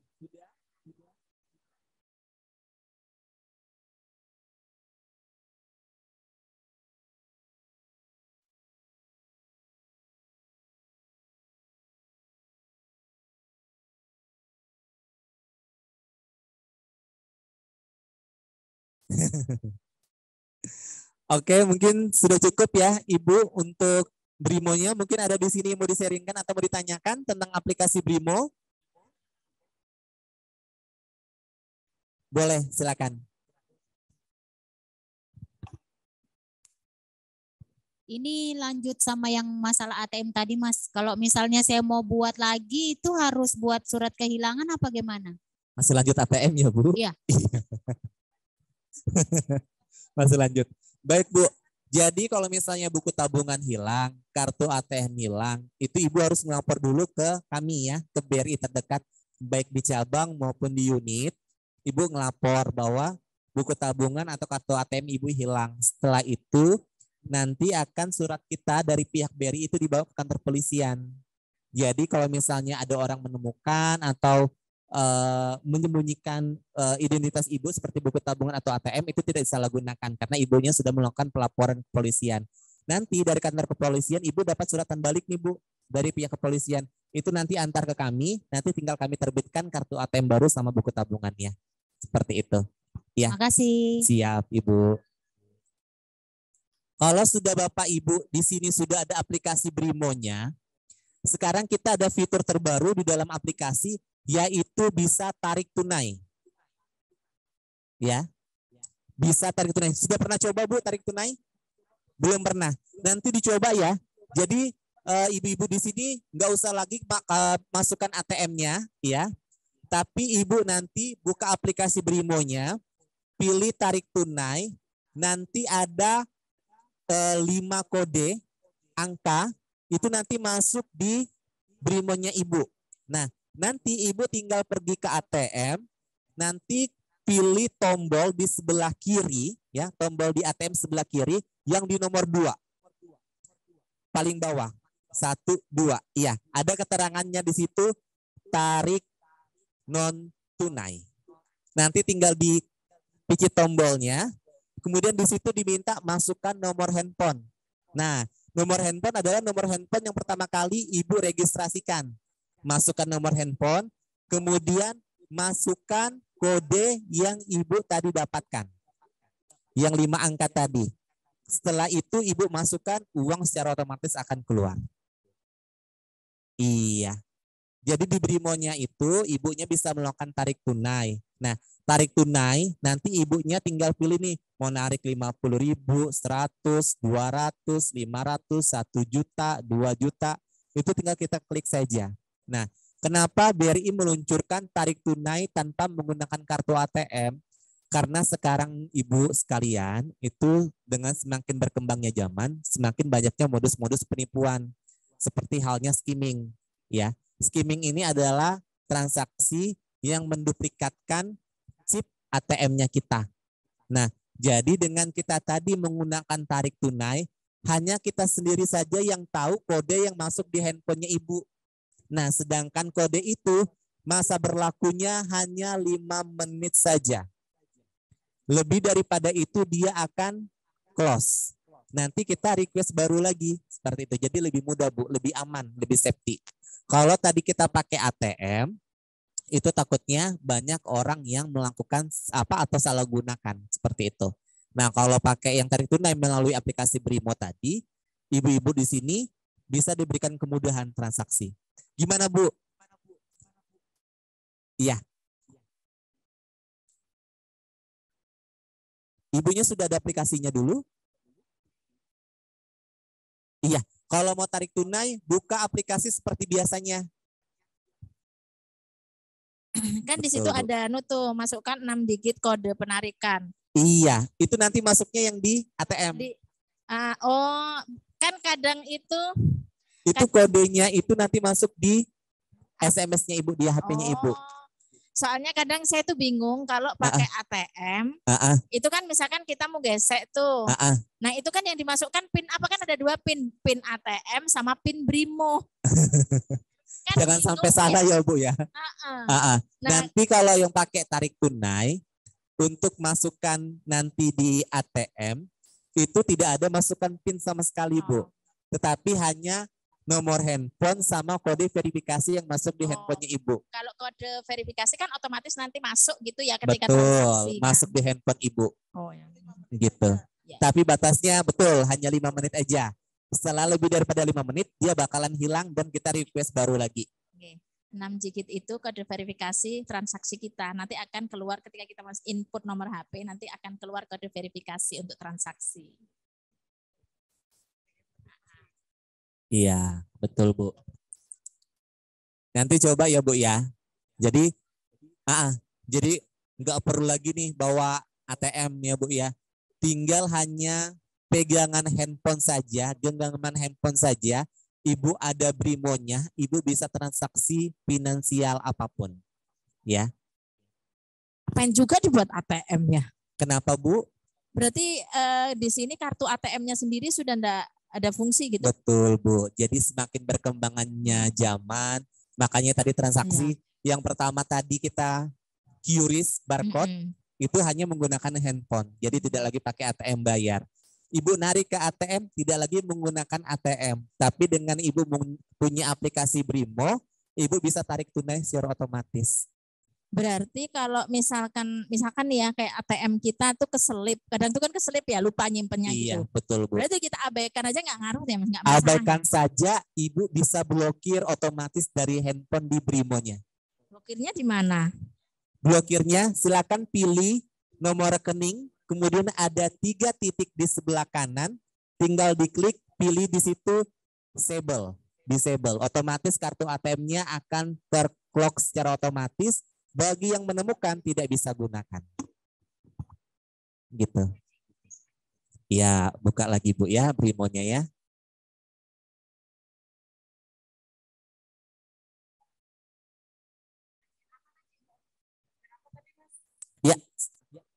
Oke, mungkin sudah cukup ya Ibu untuk Brimonya. Mungkin ada di sini yang mau di-sharingkan atau mau ditanyakan tentang aplikasi Brimo? Boleh, silakan. Ini lanjut sama yang masalah ATM tadi, Mas. Kalau misalnya saya mau buat lagi, itu harus buat surat kehilangan apa gimana? Masih lanjut ATM ya, Bu? Iya. Masih lanjut. Baik, Bu. Jadi kalau misalnya buku tabungan hilang, kartu ATM hilang, itu Ibu harus melapor dulu ke kami ya, ke BRI terdekat, baik di cabang maupun di unit. Ibu ngelapor bahwa buku tabungan atau kartu ATM Ibu hilang. Setelah itu, nanti akan surat kita dari pihak BRI itu dibawa ke kantor polisian. Jadi kalau misalnya ada orang menemukan atau menyembunyikan identitas ibu seperti buku tabungan atau ATM itu tidak disalahgunakan karena ibunya sudah melakukan pelaporan kepolisian. Nanti dari kantor kepolisian ibu dapat suratan balik nih Bu dari pihak kepolisian. Itu nanti antar ke kami, nanti tinggal kami terbitkan kartu ATM baru sama buku tabungannya. Seperti itu. Ya. Makasih. Siap Ibu. Kalau sudah Bapak Ibu di sini sudah ada aplikasi Brimonya, sekarang kita ada fitur terbaru di dalam aplikasi yaitu bisa tarik tunai. Ya. Bisa tarik tunai. Sudah pernah coba Bu tarik tunai? Belum pernah. Nanti dicoba ya. Jadi ibu-ibu di sini nggak usah lagi masukkan ATM-nya ya. Tapi Ibu nanti buka aplikasi Brimonya, pilih tarik tunai, nanti ada 5 kode angka itu nanti masuk di Brimonya Ibu. Nah, nanti Ibu tinggal pergi ke ATM, nanti pilih tombol di sebelah kiri, ya, tombol di ATM sebelah kiri yang di nomor 2. Paling bawah. 1, 2. Iya, ada keterangannya di situ tarik non tunai. Nanti tinggal dipicit tombolnya, kemudian di situ diminta masukkan nomor handphone. Nah, nomor handphone adalah nomor handphone yang pertama kali Ibu registrasikan. Masukkan nomor handphone, kemudian masukkan kode yang Ibu tadi dapatkan. Yang 5 angka tadi. Setelah itu Ibu masukkan, uang secara otomatis akan keluar. Iya. Jadi di Brimonya itu ibunya bisa melakukan tarik tunai. Nah, tarik tunai nanti ibunya tinggal pilih nih, mau narik 50.000, 100, 200, 500, 1 juta, 2 juta. Itu tinggal kita klik saja. Nah, kenapa BRI meluncurkan tarik tunai tanpa menggunakan kartu ATM? Karena sekarang ibu sekalian itu dengan semakin berkembangnya zaman, semakin banyaknya modus-modus penipuan. Seperti halnya skimming, ya. Skimming ini adalah transaksi yang menduplikatkan chip ATM-nya kita. Nah, jadi dengan kita tadi menggunakan tarik tunai, hanya kita sendiri saja yang tahu kode yang masuk di handphonenya ibu. Nah, sedangkan kode itu masa berlakunya hanya 5 menit saja. Lebih daripada itu dia akan close. Nanti kita request baru lagi seperti itu. Jadi lebih mudah Bu, lebih aman, lebih safety. Kalau tadi kita pakai ATM, itu takutnya banyak orang yang melakukan atau salah gunakan seperti itu. Nah, kalau pakai yang tarik tunai melalui aplikasi Brimo tadi, ibu-ibu di sini bisa diberikan kemudahan transaksi. Gimana Bu? Iya. Ibunya sudah ada aplikasinya dulu? Iya. Kalau mau tarik tunai, buka aplikasi seperti biasanya. Kan di situ ada tuh, masukkan 6 digit kode penarikan. Iya, itu nanti masuknya yang di ATM. Kan kadang itu kodenya itu nanti masuk di SMS-nya Ibu, di HP-nya Ibu. Soalnya kadang saya tuh bingung kalau pakai ATM, itu kan misalkan kita mau gesek tuh. Nah itu kan yang dimasukkan PIN apa, kan ada 2 PIN, PIN ATM sama PIN Brimo. Kan jangan sampai salah ya Bu ya. Nah, nanti kalau yang pakai tarik tunai, untuk masukkan nanti di ATM, itu tidak ada masukkan PIN sama sekali Bu. Tetapi hanya nomor handphone sama kode verifikasi yang masuk di handphonenya Ibu. Kalau kode verifikasi kan otomatis nanti masuk gitu ya ketika transaksi. Betul, masuk di handphone Ibu. Ya. Gitu. Ya. Tapi batasnya betul hanya 5 menit aja. Setelah lebih daripada 5 menit dia bakalan hilang dan kita request baru lagi. Oke. 6 digit itu kode verifikasi transaksi kita. Nanti akan keluar ketika kita input nomor HP, nanti akan keluar kode verifikasi untuk transaksi. Iya, betul Bu. Nanti coba ya Bu ya. Jadi nggak perlu lagi nih bawa ATM ya Bu ya. Tinggal hanya pegangan handphone saja, genggaman handphone saja. Ibu ada Brimonya, Ibu bisa transaksi finansial apapun. Ya. Pengen juga dibuat ATM ya. Kenapa Bu? Berarti di sini kartu ATM-nya sendiri sudah enggak ada fungsi gitu. Betul Bu. Jadi semakin berkembangannya zaman, makanya tadi transaksi yang pertama tadi kita QRIS barcode itu hanya menggunakan handphone. Jadi tidak lagi pakai ATM bayar. Ibu narik ke ATM tidak lagi menggunakan ATM, tapi dengan Ibu punya aplikasi Brimo, Ibu bisa tarik tunai secara otomatis. Berarti kalau misalkan ya kayak ATM kita tuh keselip, kadang tuh kan keselip ya, lupa nyimpennya gitu. Iya, betul Bu. Berarti kita abaikan aja nggak ngaruh ya Mas, nggak masalah. Abaikan saja, Ibu bisa blokir otomatis dari handphone di Brimonya. Blokirnya di mana? Blokirnya silakan pilih nomor rekening, kemudian ada 3 titik di sebelah kanan, tinggal diklik, pilih di situ disable. Otomatis kartu ATM-nya akan terlock secara otomatis. Bagi yang menemukan tidak bisa gunakan. Gitu. Ya, buka lagi Bu ya Brimonya ya. Ya,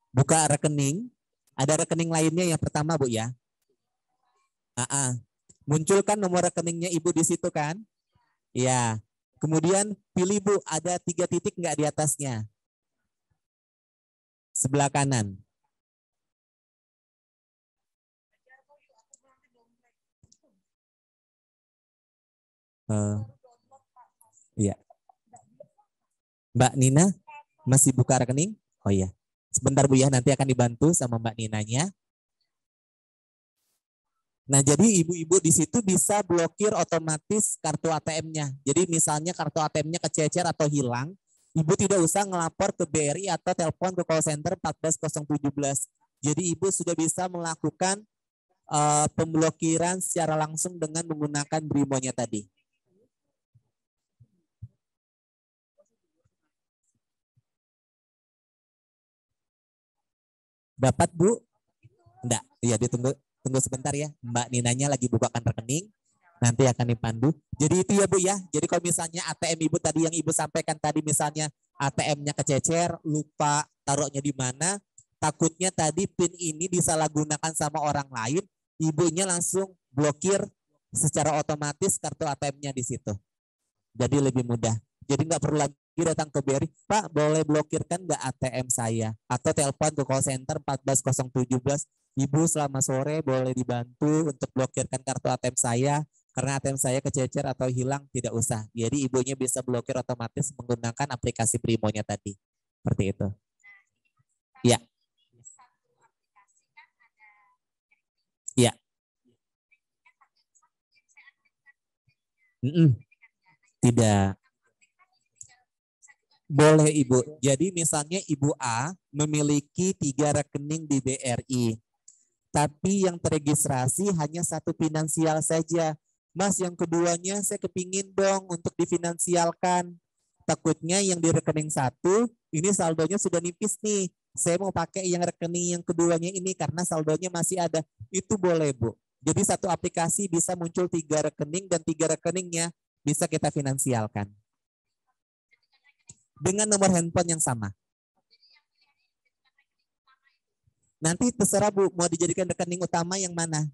buka rekening. Ada rekening lainnya yang pertama Bu ya. Munculkan nomor rekeningnya Ibu di situ kan? Ya. Kemudian pilih Bu, ada 3 titik enggak di atasnya? Sebelah kanan. Iya. Mbak Nina, Masih buka rekening? Oh iya. Sebentar Bu ya, nanti akan dibantu sama Mbak Ninanya. Nah, jadi ibu-ibu di situ bisa blokir otomatis kartu ATM-nya. Jadi misalnya kartu ATM-nya kececer atau hilang, ibu tidak usah ngelapor ke BRI atau telepon ke call center 14017. Jadi ibu sudah bisa melakukan pemblokiran secara langsung dengan menggunakan Brimo-nya tadi. Dapat Bu? Enggak, iya tunggu sebentar ya. Mbak Ninanya lagi bukakan rekening, nanti akan dipandu. Jadi itu ya Bu ya. Jadi kalau misalnya ATM Ibu tadi yang Ibu sampaikan tadi misalnya ATM-nya kececer, lupa taruhnya di mana, takutnya tadi PIN ini disalahgunakan sama orang lain, ibunya langsung blokir secara otomatis kartu ATM-nya di situ. Jadi lebih mudah. Jadi nggak perlu lagi datang ke BRI, Pak boleh blokirkan nggak ATM saya? Atau telepon ke call center 14017, Ibu selama sore boleh dibantu untuk blokirkan kartu ATM saya, karena ATM saya kececer atau hilang, tidak usah. Jadi ibunya bisa blokir otomatis menggunakan aplikasi Brimo-nya tadi. Seperti itu. Ya. Ya. Tidak. Boleh Ibu. Jadi misalnya Ibu A memiliki 3 rekening di BRI. Tapi yang teregistrasi hanya 1 finansial saja. Mas, yang keduanya saya kepingin dong untuk difinansialkan. Takutnya yang di rekening 1, ini saldonya sudah nipis nih. Saya mau pakai yang rekening yang keduanya ini karena saldonya masih ada. Itu boleh Bu. Jadi satu aplikasi bisa muncul 3 rekening dan 3 rekeningnya bisa kita finansialkan. Dengan nomor handphone yang sama. Nanti terserah Bu, mau dijadikan rekening utama yang mana.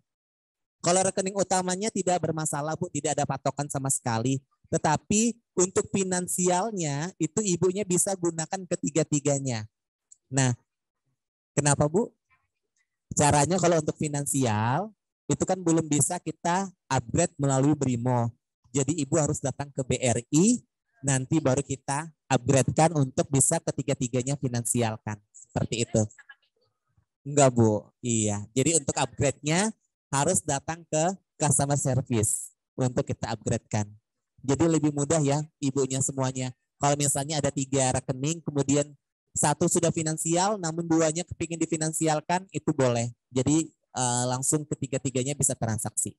Kalau rekening utamanya tidak bermasalah Bu, tidak ada patokan sama sekali. Tetapi untuk finansialnya itu ibunya bisa gunakan ketiga-tiganya. Nah, kenapa Bu? Caranya kalau untuk finansial, itu kan belum bisa kita upgrade melalui Brimo. Jadi ibu harus datang ke BRI, nanti baru kita upgrade-kan untuk bisa ketiga-tiganya finansialkan. Seperti itu. Enggak Bu, iya. Jadi untuk upgrade-nya harus datang ke customer service untuk kita upgrade-kan. Jadi lebih mudah ya ibunya semuanya. Kalau misalnya ada 3 rekening, kemudian 1 sudah finansial, namun 2-nya kepingin difinansialkan, itu boleh. Jadi langsung ketiga-tiganya bisa transaksi.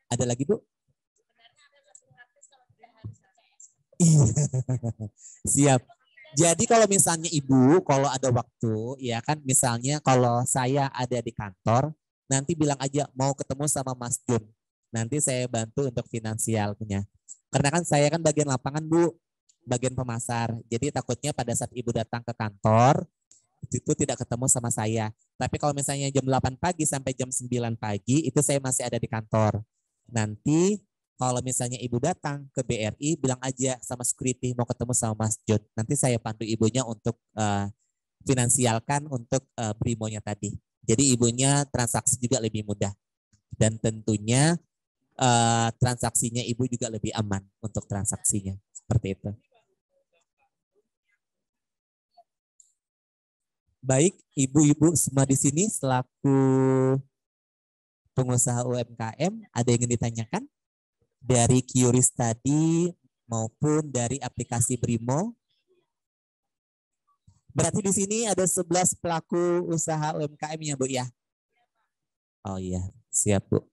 Ada lagi Bu? Siap. Jadi kalau misalnya Ibu, kalau ada waktu, ya kan misalnya kalau saya ada di kantor, nanti bilang aja mau ketemu sama Mas Jun. Nanti saya bantu untuk finansialnya. Karena kan saya kan bagian lapangan Bu, bagian pemasar. Jadi takutnya pada saat Ibu datang ke kantor, itu tidak ketemu sama saya. Tapi kalau misalnya jam 8 pagi sampai jam 9 pagi, itu saya masih ada di kantor. Nanti kalau misalnya Ibu datang ke BRI, bilang aja sama security mau ketemu sama Mas Jun. Nanti saya pandu ibunya untuk finansialkan untuk Brimo-nya tadi. Jadi ibunya transaksi juga lebih mudah. Dan tentunya transaksinya Ibu juga lebih aman untuk transaksinya. Seperti itu. Baik, ibu-ibu semua di sini selaku pengusaha UMKM, ada yang ingin ditanyakan? Dari QRIS tadi maupun dari aplikasi Brimo. Berarti di sini ada 11 pelaku usaha UMKM ya Bu ya? Oh iya, siap Bu.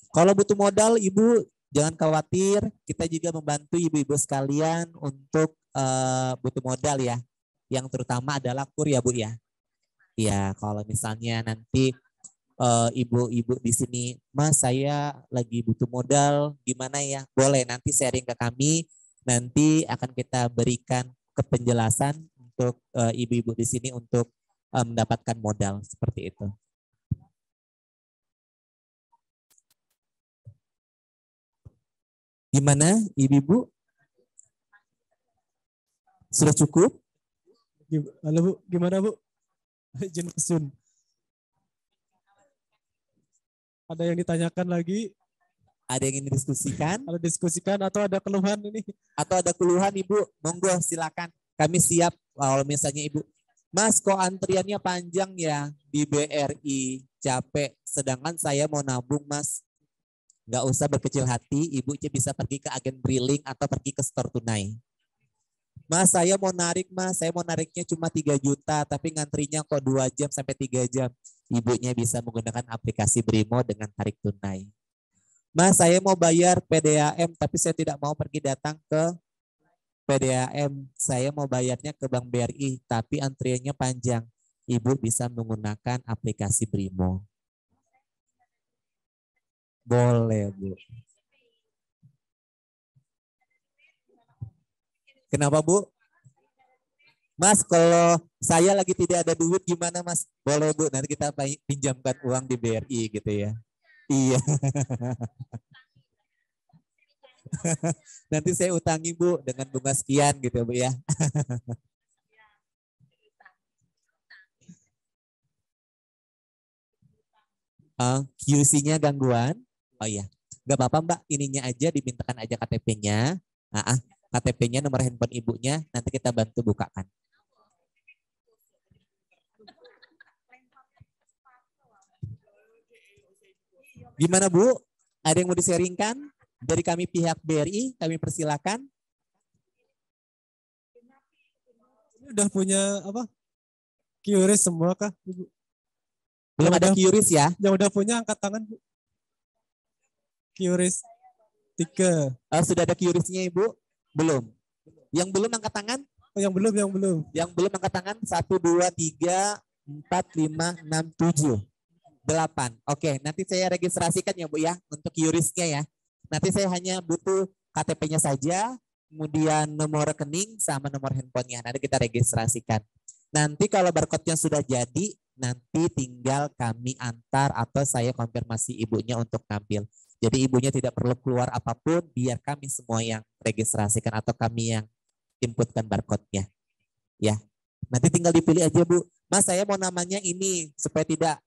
Kalau butuh modal Ibu jangan khawatir, kita juga membantu ibu-ibu sekalian untuk butuh modal ya. Yang terutama adalah KUR ya Bu ya. Ya, kalau misalnya nanti ibu-ibu di sini, Mas saya lagi butuh modal, gimana ya? Boleh nanti sharing ke kami, nanti akan kita berikan penjelasan untuk ibu-ibu di sini untuk mendapatkan modal seperti itu. Gimana ibu-ibu? Sudah cukup? Halo Bu, gimana Bu? Izin pesun. Ada yang ditanyakan lagi? Ada yang ingin didiskusikan? Ada diskusikan atau ada keluhan ini? Atau ada keluhan Ibu? Monggo silakan. Kami siap kalau misalnya Ibu. Mas, kok antriannya panjang ya di BRI? Capek. Sedangkan saya mau nabung, Mas. Nggak usah berkecil hati, Ibu bisa pergi ke agen Briling atau pergi ke store tunai. Mas, saya mau narik, Mas. Saya mau nariknya cuma 3 juta, tapi ngantrinya kok 2 jam sampai 3 jam. Ibunya bisa menggunakan aplikasi Brimo dengan tarik tunai. Mas, saya mau bayar PDAM, tapi saya tidak mau pergi datang ke PDAM. Saya mau bayarnya ke Bank BRI, tapi antriannya panjang. Ibu bisa menggunakan aplikasi Brimo. Boleh, Bu. Kenapa, Bu? Mas, kalau saya lagi tidak ada duit gimana, Mas? Boleh, Bu. Nanti kita pinjamkan uang di BRI gitu ya. Iya. Nanti saya utangi Bu dengan bunga sekian gitu Bu ya. QC-nya gangguan? Oh iya. Gak apa-apa Mbak, ininya aja dimintakan aja KTP-nya. KTP-nya, nomor handphone ibunya, nanti kita bantu bukakan. Gimana Bu? Ada yang mau di-sharingkan? Dari kami pihak BRI, kami persilakan. Ini udah punya apa? QRIS semua kah, Ibu? Belum ada QRIS ya? Yang udah punya angkat tangan, Bu. QRIS 3. Sudah ada QRIS-nya Ibu? Belum. Yang belum angkat tangan? Oh, yang belum. Yang belum angkat tangan 1, 2, 3, 4, 5, 6, 7. 8. Oke, nanti saya registrasikan ya Bu ya untuk QRIS-nya ya. Nanti saya hanya butuh KTP-nya saja, kemudian nomor rekening sama nomor handphonenya. Nanti kita registrasikan. Nanti kalau barcode-nya sudah jadi, nanti tinggal kami antar atau saya konfirmasi ibunya untuk tampil. Jadi ibunya tidak perlu keluar apapun, biar kami semua yang registrasikan atau kami yang inputkan barcode-nya. Ya, nanti tinggal dipilih aja Bu. Mas, saya mau namanya ini supaya tidak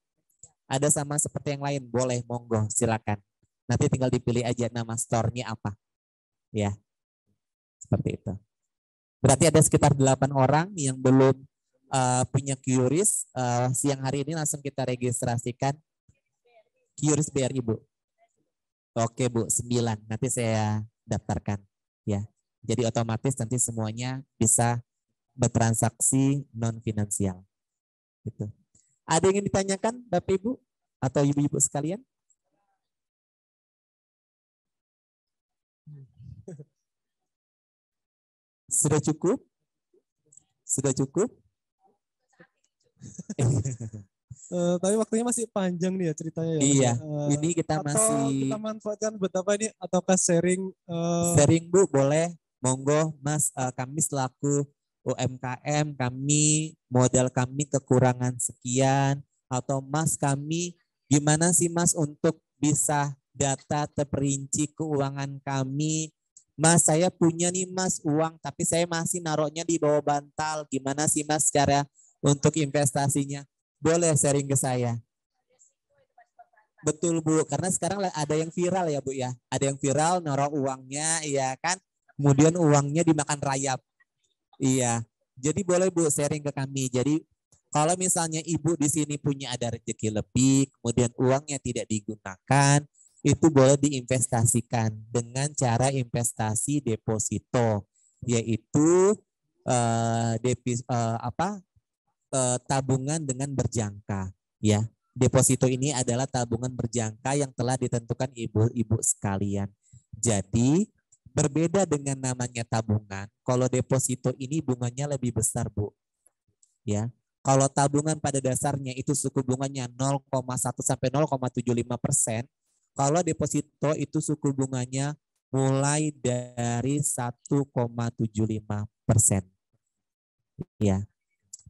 ada sama seperti yang lain, boleh, monggo, silakan. Nanti tinggal dipilih aja nama store-nya apa. Ya, seperti itu. Berarti ada sekitar 8 orang yang belum punya QRIS. Siang hari ini langsung kita registrasikan QRIS BRI, Bu. Oke, Bu, 9. Nanti saya daftarkan. Ya, jadi otomatis nanti semuanya bisa bertransaksi non-finansial. Gitu. Ada yang ingin ditanyakan Bapak Ibu atau Ibu-Ibu sekalian? Sudah cukup? Sudah cukup? Tapi waktunya masih panjang nih ya ceritanya ya. Iya, ini kita masih kita manfaatkan buat apa ini? Ataukah sharing? Sharing Bu, boleh. Monggo Mas, kami selaku UMKM, kami modal kami kekurangan sekian, atau Mas kami gimana sih Mas untuk bisa data terperinci keuangan kami. Mas, saya punya nih Mas uang, tapi saya masih naruhnya di bawah bantal. Gimana sih Mas cara untuk investasinya? Boleh sharing ke saya. Betul Bu, karena sekarang ada yang viral ya Bu ya. Ada yang viral naruh uangnya, ya kan. Kemudian uangnya dimakan rayap. Iya, jadi boleh Bu sharing ke kami. Jadi kalau misalnya Ibu di sini punya ada rezeki lebih, kemudian uangnya tidak digunakan, itu boleh diinvestasikan dengan cara investasi deposito, yaitu tabungan dengan berjangka. Ya, deposito ini adalah tabungan berjangka yang telah ditentukan ibu-ibu sekalian. Jadi berbeda dengan namanya tabungan, kalau deposito ini bunganya lebih besar Bu. Ya, kalau tabungan pada dasarnya itu suku bunganya 0,1 sampai 0,75%, kalau deposito itu suku bunganya mulai dari 1,75%. Ya,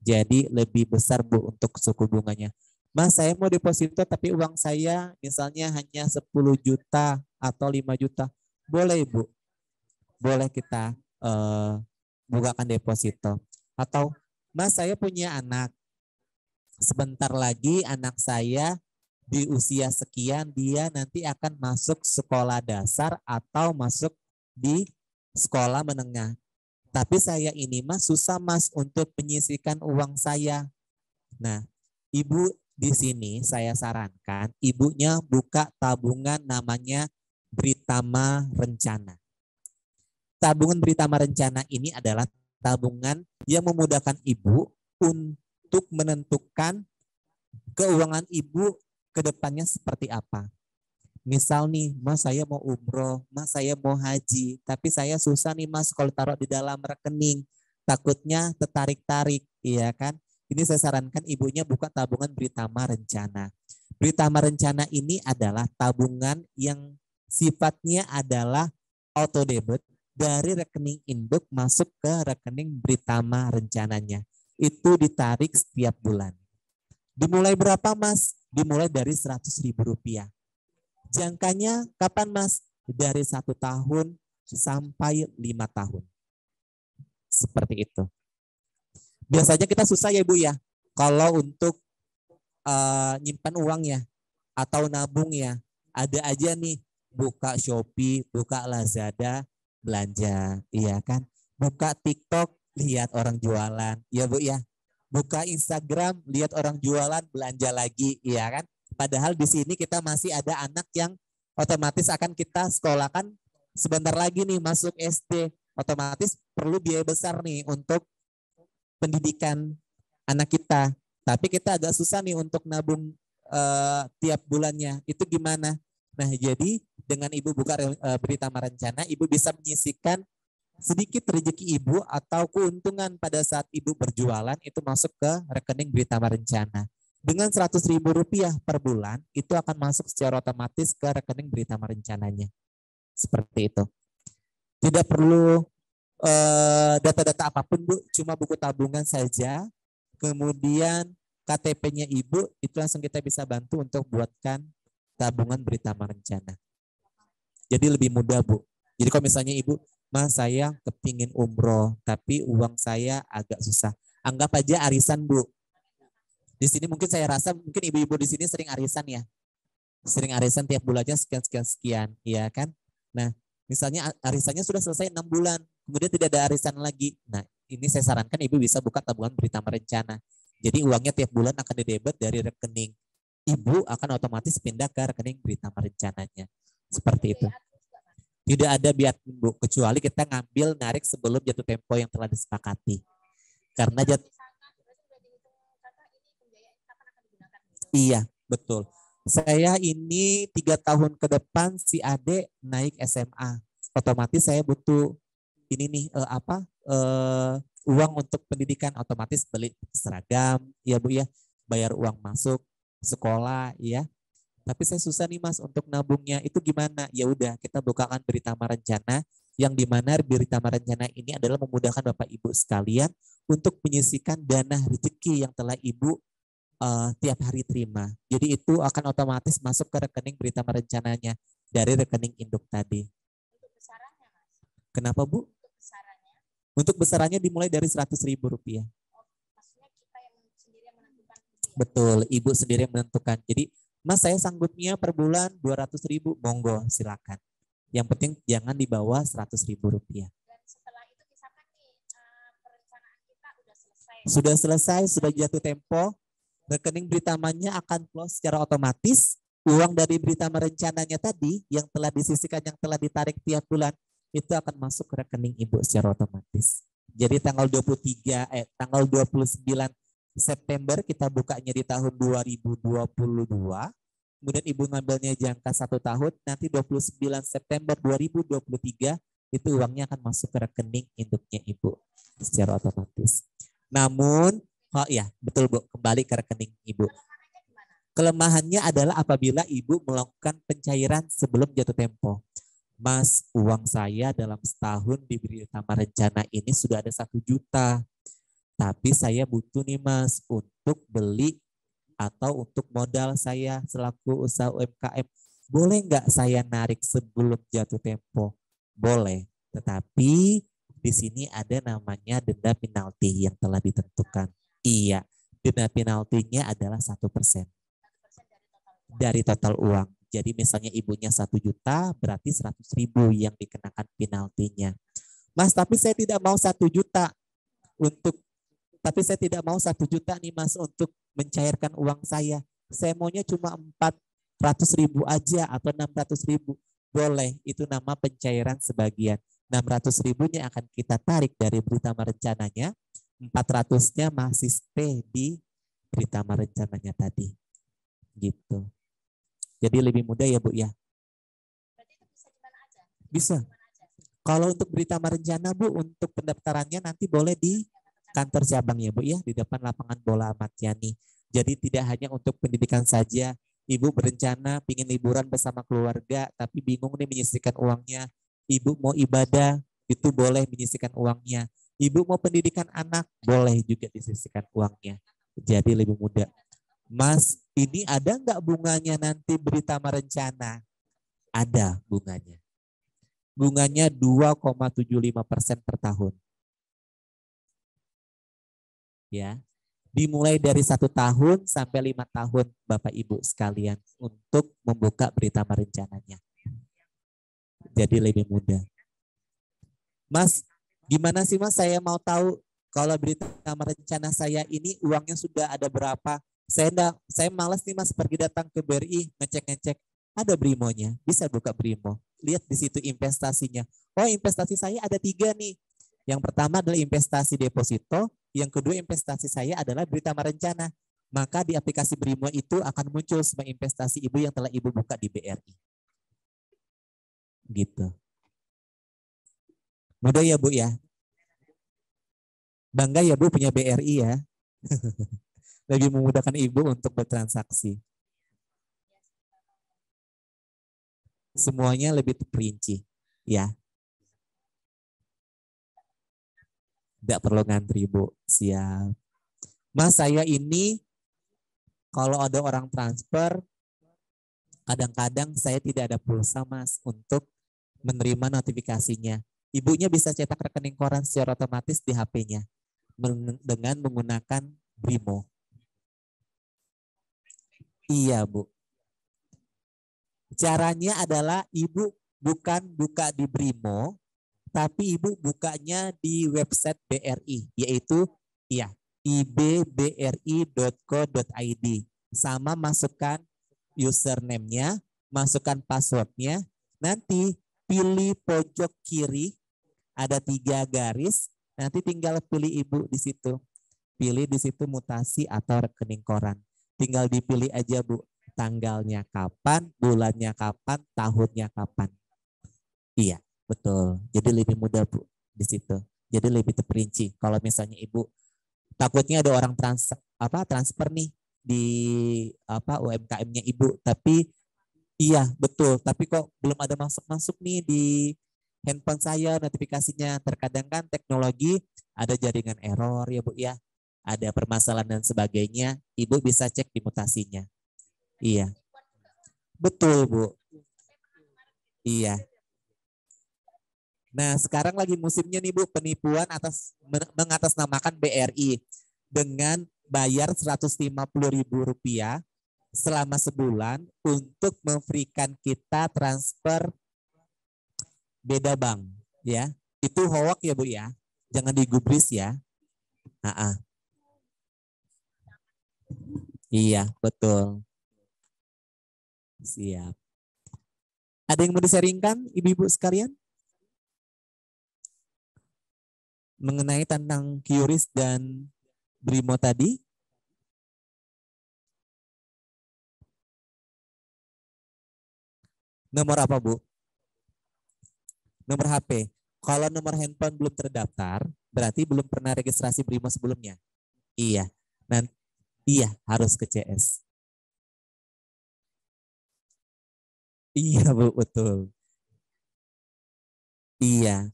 jadi lebih besar Bu untuk suku bunganya. Mas, saya mau deposito tapi uang saya misalnya hanya 10 juta atau 5 juta. Boleh Bu. Boleh kita bukakan deposito. Atau Mas, saya punya anak. Sebentar lagi anak saya di usia sekian dia nanti akan masuk sekolah dasar atau masuk di sekolah menengah. Tapi saya ini mas susah mas untuk menyisihkan uang saya. Nah, ibu di sini saya sarankan ibunya buka tabungan namanya Britama Rencana. Tabungan Britama Rencana ini adalah tabungan yang memudahkan ibu untuk menentukan keuangan ibu ke depannya seperti apa. Misal nih, mas saya mau umroh, mas saya mau haji, tapi saya susah nih mas kalau taruh di dalam rekening, takutnya tertarik-tarik, iya kan? Ini saya sarankan ibunya buka tabungan Britama Rencana. Britama Rencana ini adalah tabungan yang sifatnya adalah auto debit dari rekening induk masuk ke rekening Britama Rencananya. Itu ditarik setiap bulan. Dimulai berapa mas? Dimulai dari Rp100.000. Jangkanya kapan mas? Dari 1 tahun sampai 5 tahun. Seperti itu. Biasanya kita susah ya Bu ya. Kalau untuk nyimpan uang ya. Atau nabung ya. Ada aja nih. Buka Shopee, buka Lazada, belanja. Iya kan. Buka TikTok, lihat orang jualan. Ya Bu ya. Buka Instagram, lihat orang jualan, belanja lagi. Iya kan. Padahal di sini kita masih ada anak yang otomatis akan kita sekolahkan sebentar lagi nih masuk SD. Otomatis perlu biaya besar nih untuk pendidikan anak kita. Tapi kita agak susah nih untuk nabung tiap bulannya. Itu gimana? Nah jadi dengan ibu buka Britama Rencana, ibu bisa menyisihkan sedikit rezeki ibu atau keuntungan pada saat ibu berjualan itu masuk ke rekening Britama Rencana. Dengan Rp100.000 per bulan, itu akan masuk secara otomatis ke rekening Britama Rencananya. Seperti itu. Tidak perlu data-data apapun, Bu. Cuma buku tabungan saja. Kemudian KTP-nya Ibu, itu langsung kita bisa bantu untuk buatkan tabungan Britama Rencana. Jadi lebih mudah, Bu. Jadi kalau misalnya Ibu, mas saya kepingin umroh, tapi uang saya agak susah. Anggap aja arisan, Bu. Di sini mungkin saya rasa mungkin ibu-ibu di sini sering arisan ya. Sering arisan tiap bulannya sekian, ya kan? Nah, misalnya arisannya sudah selesai 6 bulan, kemudian tidak ada arisan lagi. Nah, ini saya sarankan ibu bisa buka tabungan Britama Rencana. Jadi uangnya tiap bulan akan didebet dari rekening. Ibu akan otomatis pindah ke rekening Britama Rencananya. Seperti itu. Tidak ada biat, Bu, kecuali kita ngambil narik sebelum jatuh tempo yang telah disepakati. Karena iya, betul. Saya ini 3 tahun ke depan si Ade naik SMA. Otomatis saya butuh ini nih uang untuk pendidikan, otomatis beli seragam, ya Bu ya, bayar uang masuk sekolah, ya. Tapi saya susah nih Mas untuk nabungnya. Itu gimana? Ya udah, kita bukakan Britama Rencana yang dimana Britama Rencana ini adalah memudahkan Bapak Ibu sekalian untuk menyisihkan dana rezeki yang telah Ibu tiap hari terima. Jadi itu akan otomatis masuk ke rekening Britama Rencananya dari rekening induk tadi. Untuk besarannya, Mas? Kenapa, Bu? Untuk besarannya. Untuk besarannya dimulai dari Rp100.000. Oh, maksudnya kita yang sendiri yang menentukan. Betul, Ibu sendiri yang menentukan. Jadi, Mas saya sanggupnya per bulan 200.000, monggo silakan. Yang penting jangan di bawah Rp100.000. Dan setelah itu misalkan nih perencanaan kita udah selesai. Sudah selesai, sudah jatuh tempo. Rekening Britamanya akan close secara otomatis. Uang dari Britama Rencananya tadi yang telah disisihkan, yang telah ditarik tiap bulan, itu akan masuk ke rekening Ibu secara otomatis. Jadi tanggal 29 September kita bukanya di tahun 2022. Kemudian Ibu ngambilnya jangka 1 tahun, nanti 29 September 2023 itu uangnya akan masuk ke rekening induknya Ibu secara otomatis. Namun oh iya, betul Bu, kembali ke rekening Ibu. Kelemahannya adalah apabila Ibu melakukan pencairan sebelum jatuh tempo. Mas, uang saya dalam setahun di Britama Rencana ini sudah ada 1 juta. Tapi saya butuh nih Mas untuk beli atau untuk modal saya selaku usaha UMKM. Boleh nggak saya narik sebelum jatuh tempo? Boleh, tetapi di sini ada namanya denda penalti yang telah ditentukan. Iya, denda penaltinya adalah 1%. dari total uang. Jadi misalnya ibunya 1 juta, berarti 100.000 yang dikenakan penaltinya. Mas, tapi saya tidak mau 1 juta saya tidak mau 1 juta nih Mas untuk mencairkan uang saya. Saya maunya cuma 400.000 aja atau 600.000. Boleh, itu nama pencairan sebagian. 600.000-nya akan kita tarik dari berita rencananya, 400-nya masih stay di berita rencananya tadi. Gitu. Jadi lebih mudah ya Bu ya. Bisa. Kalau untuk berita rencana Bu, untuk pendaftarannya nanti boleh di kantor cabang ya Bu ya, di depan lapangan bola Ahmad Yani. Jadi tidak hanya untuk pendidikan saja. Ibu berencana pingin liburan bersama keluarga, tapi bingung nih menyisihkan uangnya. Ibu mau ibadah, itu boleh menyisihkan uangnya. Ibu mau pendidikan anak, boleh juga disisihkan uangnya. Jadi lebih mudah. Mas, ini ada nggak bunganya nanti berita rencana? Ada bunganya. Bunganya 2,75% per tahun. Ya, dimulai dari 1 tahun sampai 5 tahun Bapak Ibu sekalian untuk membuka berita rencananya. Jadi lebih mudah. Mas, gimana sih Mas, saya mau tahu kalau berita rencana saya ini uangnya sudah ada berapa? Saya malas nih Mas pergi datang ke BRI ngecek-ngecek. Ada Brimonya, bisa buka Brimo. Lihat di situ investasinya. Oh, investasi saya ada 3 nih. Yang pertama adalah investasi deposito, yang kedua investasi saya adalah berita rencana. Maka di aplikasi Brimo itu akan muncul semua investasi Ibu yang telah Ibu buka di BRI. Gitu. Mudah ya Bu ya? Bangga ya Bu punya BRI ya? Lebih memudahkan Ibu untuk bertransaksi. Semuanya lebih terperinci, ya. Tidak perlu ngantri Bu, siap. Mas, saya ini kalau ada orang transfer, kadang-kadang saya tidak ada pulsa Mas untuk menerima notifikasinya. Ibunya bisa cetak rekening koran secara otomatis di HP-nya dengan menggunakan Brimo. Iya Bu. Caranya adalah Ibu bukan buka di Brimo, tapi Ibu bukanya di website BRI, yaitu ibbri.co.id. Sama masukkan username-nya, masukkan password-nya, nanti pilih pojok kiri, ada 3 garis, nanti tinggal pilih Ibu di situ. Pilih di situ mutasi atau rekening koran. Tinggal dipilih aja Bu. Tanggalnya kapan, bulannya kapan, tahunnya kapan. Iya, betul. Jadi lebih mudah Bu di situ. Jadi lebih terperinci. Kalau misalnya Ibu takutnya ada orang transfer nih di UMKM-nya Ibu, tapi iya betul, tapi kok belum ada masuk nih di handphone saya notifikasinya. Terkadang kan teknologi ada jaringan error ya Bu ya. Ada permasalahan dan sebagainya, Ibu bisa cek di mutasinya. Iya. Betul, Bu. Iya. Nah, sekarang lagi musimnya nih Bu, penipuan mengatasnamakan BRI dengan bayar Rp150.000 selama sebulan untuk memberikan kita transfer beda bank, ya. Itu hoax ya Bu ya. Jangan digubris ya. Iya, betul. Siap. Ada yang mau di-sharingkan Ibu-ibu sekalian? Mengenai tentang QRIS dan Brimo tadi? Nomor apa Bu? Nomor HP. Kalau nomor handphone belum terdaftar, berarti belum pernah registrasi Brimo sebelumnya. Iya. Iya, harus ke CS. Iya Bu, betul. Iya.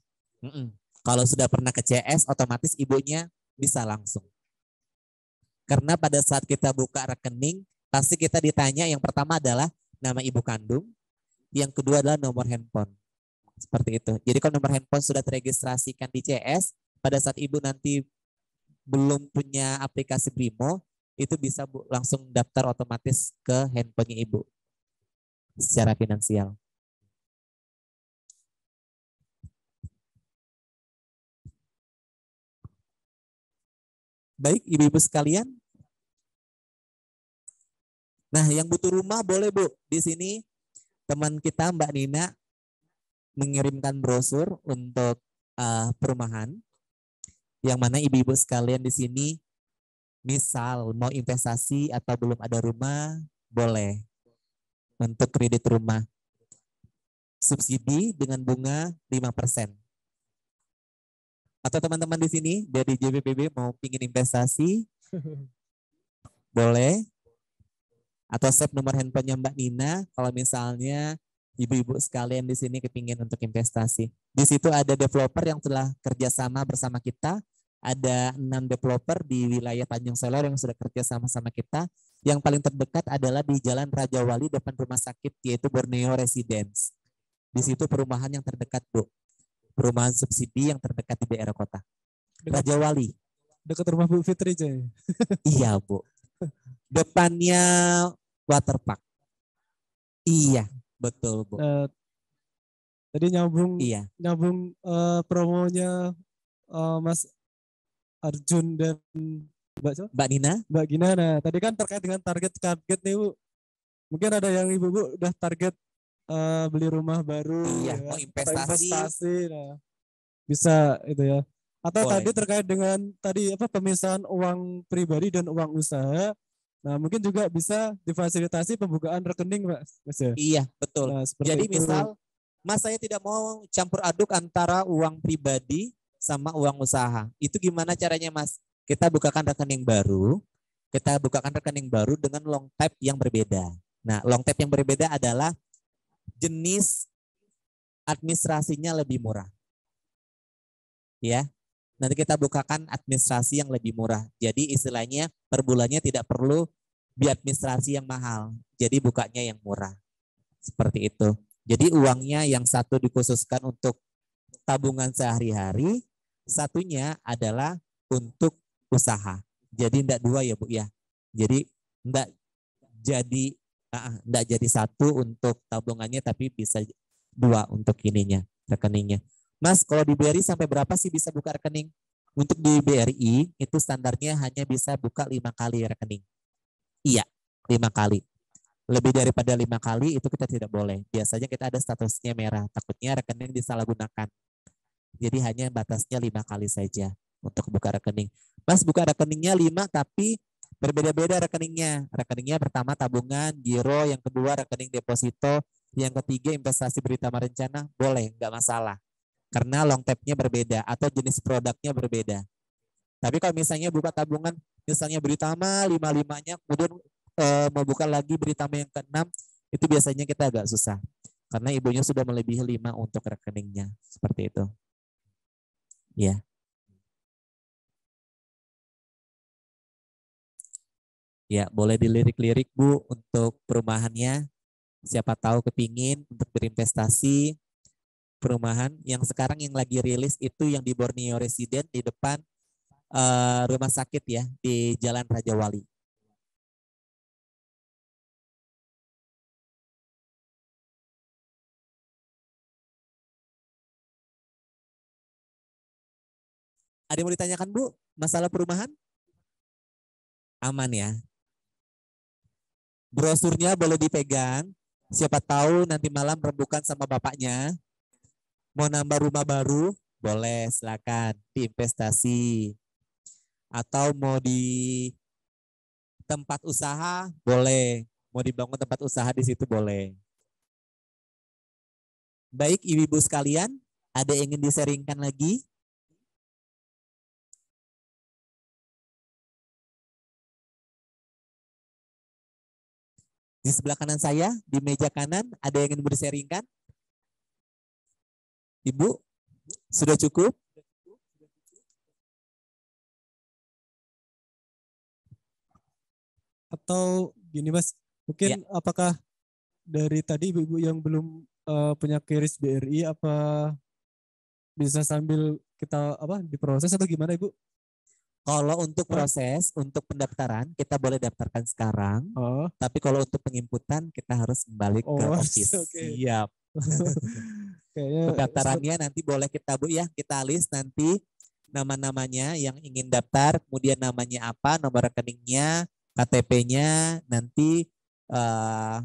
Kalau sudah pernah ke CS, otomatis ibunya bisa langsung. Karena pada saat kita buka rekening, pasti kita ditanya yang pertama adalah nama ibu kandung, yang kedua adalah nomor handphone. Seperti itu. Jadi kalau nomor handphone sudah teregistrasikan di CS, pada saat ibu nanti belum punya aplikasi Brimo, itu bisa Bu langsung daftar otomatis ke handphonenya Ibu secara finansial. Baik, ibu-ibu sekalian. Nah, yang butuh rumah boleh Bu. Di sini teman kita Mbak Nina mengirimkan brosur untuk perumahan. Yang mana ibu-ibu sekalian di sini misal mau investasi atau belum ada rumah, boleh untuk kredit rumah. Subsidi dengan bunga 5%. Atau teman-teman di sini dari JBPB mau pingin investasi, boleh. Atau save nomor handphonenya Mbak Nina kalau misalnya ibu-ibu sekalian di sini kepingin untuk investasi. Di situ ada developer yang telah kerjasama bersama kita. Ada 6 developer di wilayah Tanjung Selor yang sudah kerja sama-sama kita. Yang paling terdekat adalah di Jalan Raja Wali depan rumah sakit, yaitu Borneo Residence. Di situ perumahan yang terdekat, Bu. Perumahan subsidi yang terdekat di daerah kota. Raja Wali. Dekat rumah Bu Fitri, Jay. Iya, Bu. Depannya waterpark. Iya, betul, Bu. Tadi nyambung promonya Mas Arjun dan Mbak Nina. Mbak Gina. Nah, tadi kan terkait dengan target nih Bu. Mungkin ada yang ibu-ibu udah target beli rumah baru, iya, ya, mau investasi. Nah, bisa itu ya. Atau boleh. tadi terkait dengan pemisahan uang pribadi dan uang usaha. Nah, mungkin juga bisa difasilitasi pembukaan rekening, Mas ya. Iya, betul. Nah, jadi itu. Misal Mas saya tidak mau campur aduk antara uang pribadi sama uang usaha. Itu gimana caranya, Mas? Kita bukakan rekening baru. Kita bukakan rekening baru dengan long type yang berbeda. Nah, long type yang berbeda adalah jenis administrasinya lebih murah. Ya. Nanti kita bukakan administrasi yang lebih murah. Jadi istilahnya per bulannya tidak perlu biadministrasi yang mahal. Jadi bukanya yang murah. Seperti itu. Jadi uangnya yang satu dikhususkan untuk tabungan sehari-hari, satunya adalah untuk usaha. Jadi enggak dua ya Bu ya. Jadi enggak jadi satu untuk tabungannya, tapi bisa dua untuk ininya, rekeningnya. Mas, kalau di BRI sampai berapa sih bisa buka rekening? Untuk di BRI itu standarnya hanya bisa buka 5 kali rekening. Iya, 5 kali. Lebih daripada 5 kali itu kita tidak boleh. Biasanya kita ada statusnya merah, takutnya rekening disalahgunakan. Jadi hanya batasnya 5 kali saja untuk buka rekening. Mas, buka rekeningnya 5 tapi berbeda-beda rekeningnya. Rekeningnya pertama tabungan, giro, yang kedua rekening deposito, yang ketiga investasi beritama rencana, boleh, nggak masalah. Karena long type-nya berbeda atau jenis produknya berbeda. Tapi kalau misalnya buka tabungan, misalnya beritama 5-5-nya, kemudian mau buka lagi beritama yang ke-6, itu biasanya kita agak susah. Karena ibunya sudah melebihi 5 untuk rekeningnya. Seperti itu. Ya. Ya, boleh dilirik-lirik Bu untuk perumahannya. Siapa tahu kepingin untuk berinvestasi. Perumahan yang sekarang yang lagi rilis itu yang di Borneo Resident di depan rumah sakit ya, di Jalan Raja Wali. Ada yang mau ditanyakan Bu? Masalah perumahan? Aman ya. Brosurnya boleh dipegang. Siapa tahu nanti malam rembukan sama bapaknya. Mau nambah rumah baru? Boleh, silakan diinvestasi. Atau mau di tempat usaha? Boleh. Mau dibangun tempat usaha di situ boleh. Baik, ibu-ibu sekalian, ada yang ingin diseringkan lagi? Di sebelah kanan saya, di meja kanan, ada yang ingin berseringkan? Ibu, sudah cukup? Atau gini Mas, mungkin apakah dari tadi ibu-ibu yang belum punya KRIS BRI, apa bisa sambil kita diproses atau gimana Ibu? Kalau untuk proses, untuk pendaftaran kita boleh daftarkan sekarang. Tapi kalau untuk penginputan kita harus kembali ke office. Siap. Pendaftarannya nanti boleh kita kita list nanti nama-namanya yang ingin daftar, kemudian namanya apa, nomor rekeningnya, KTP-nya, nanti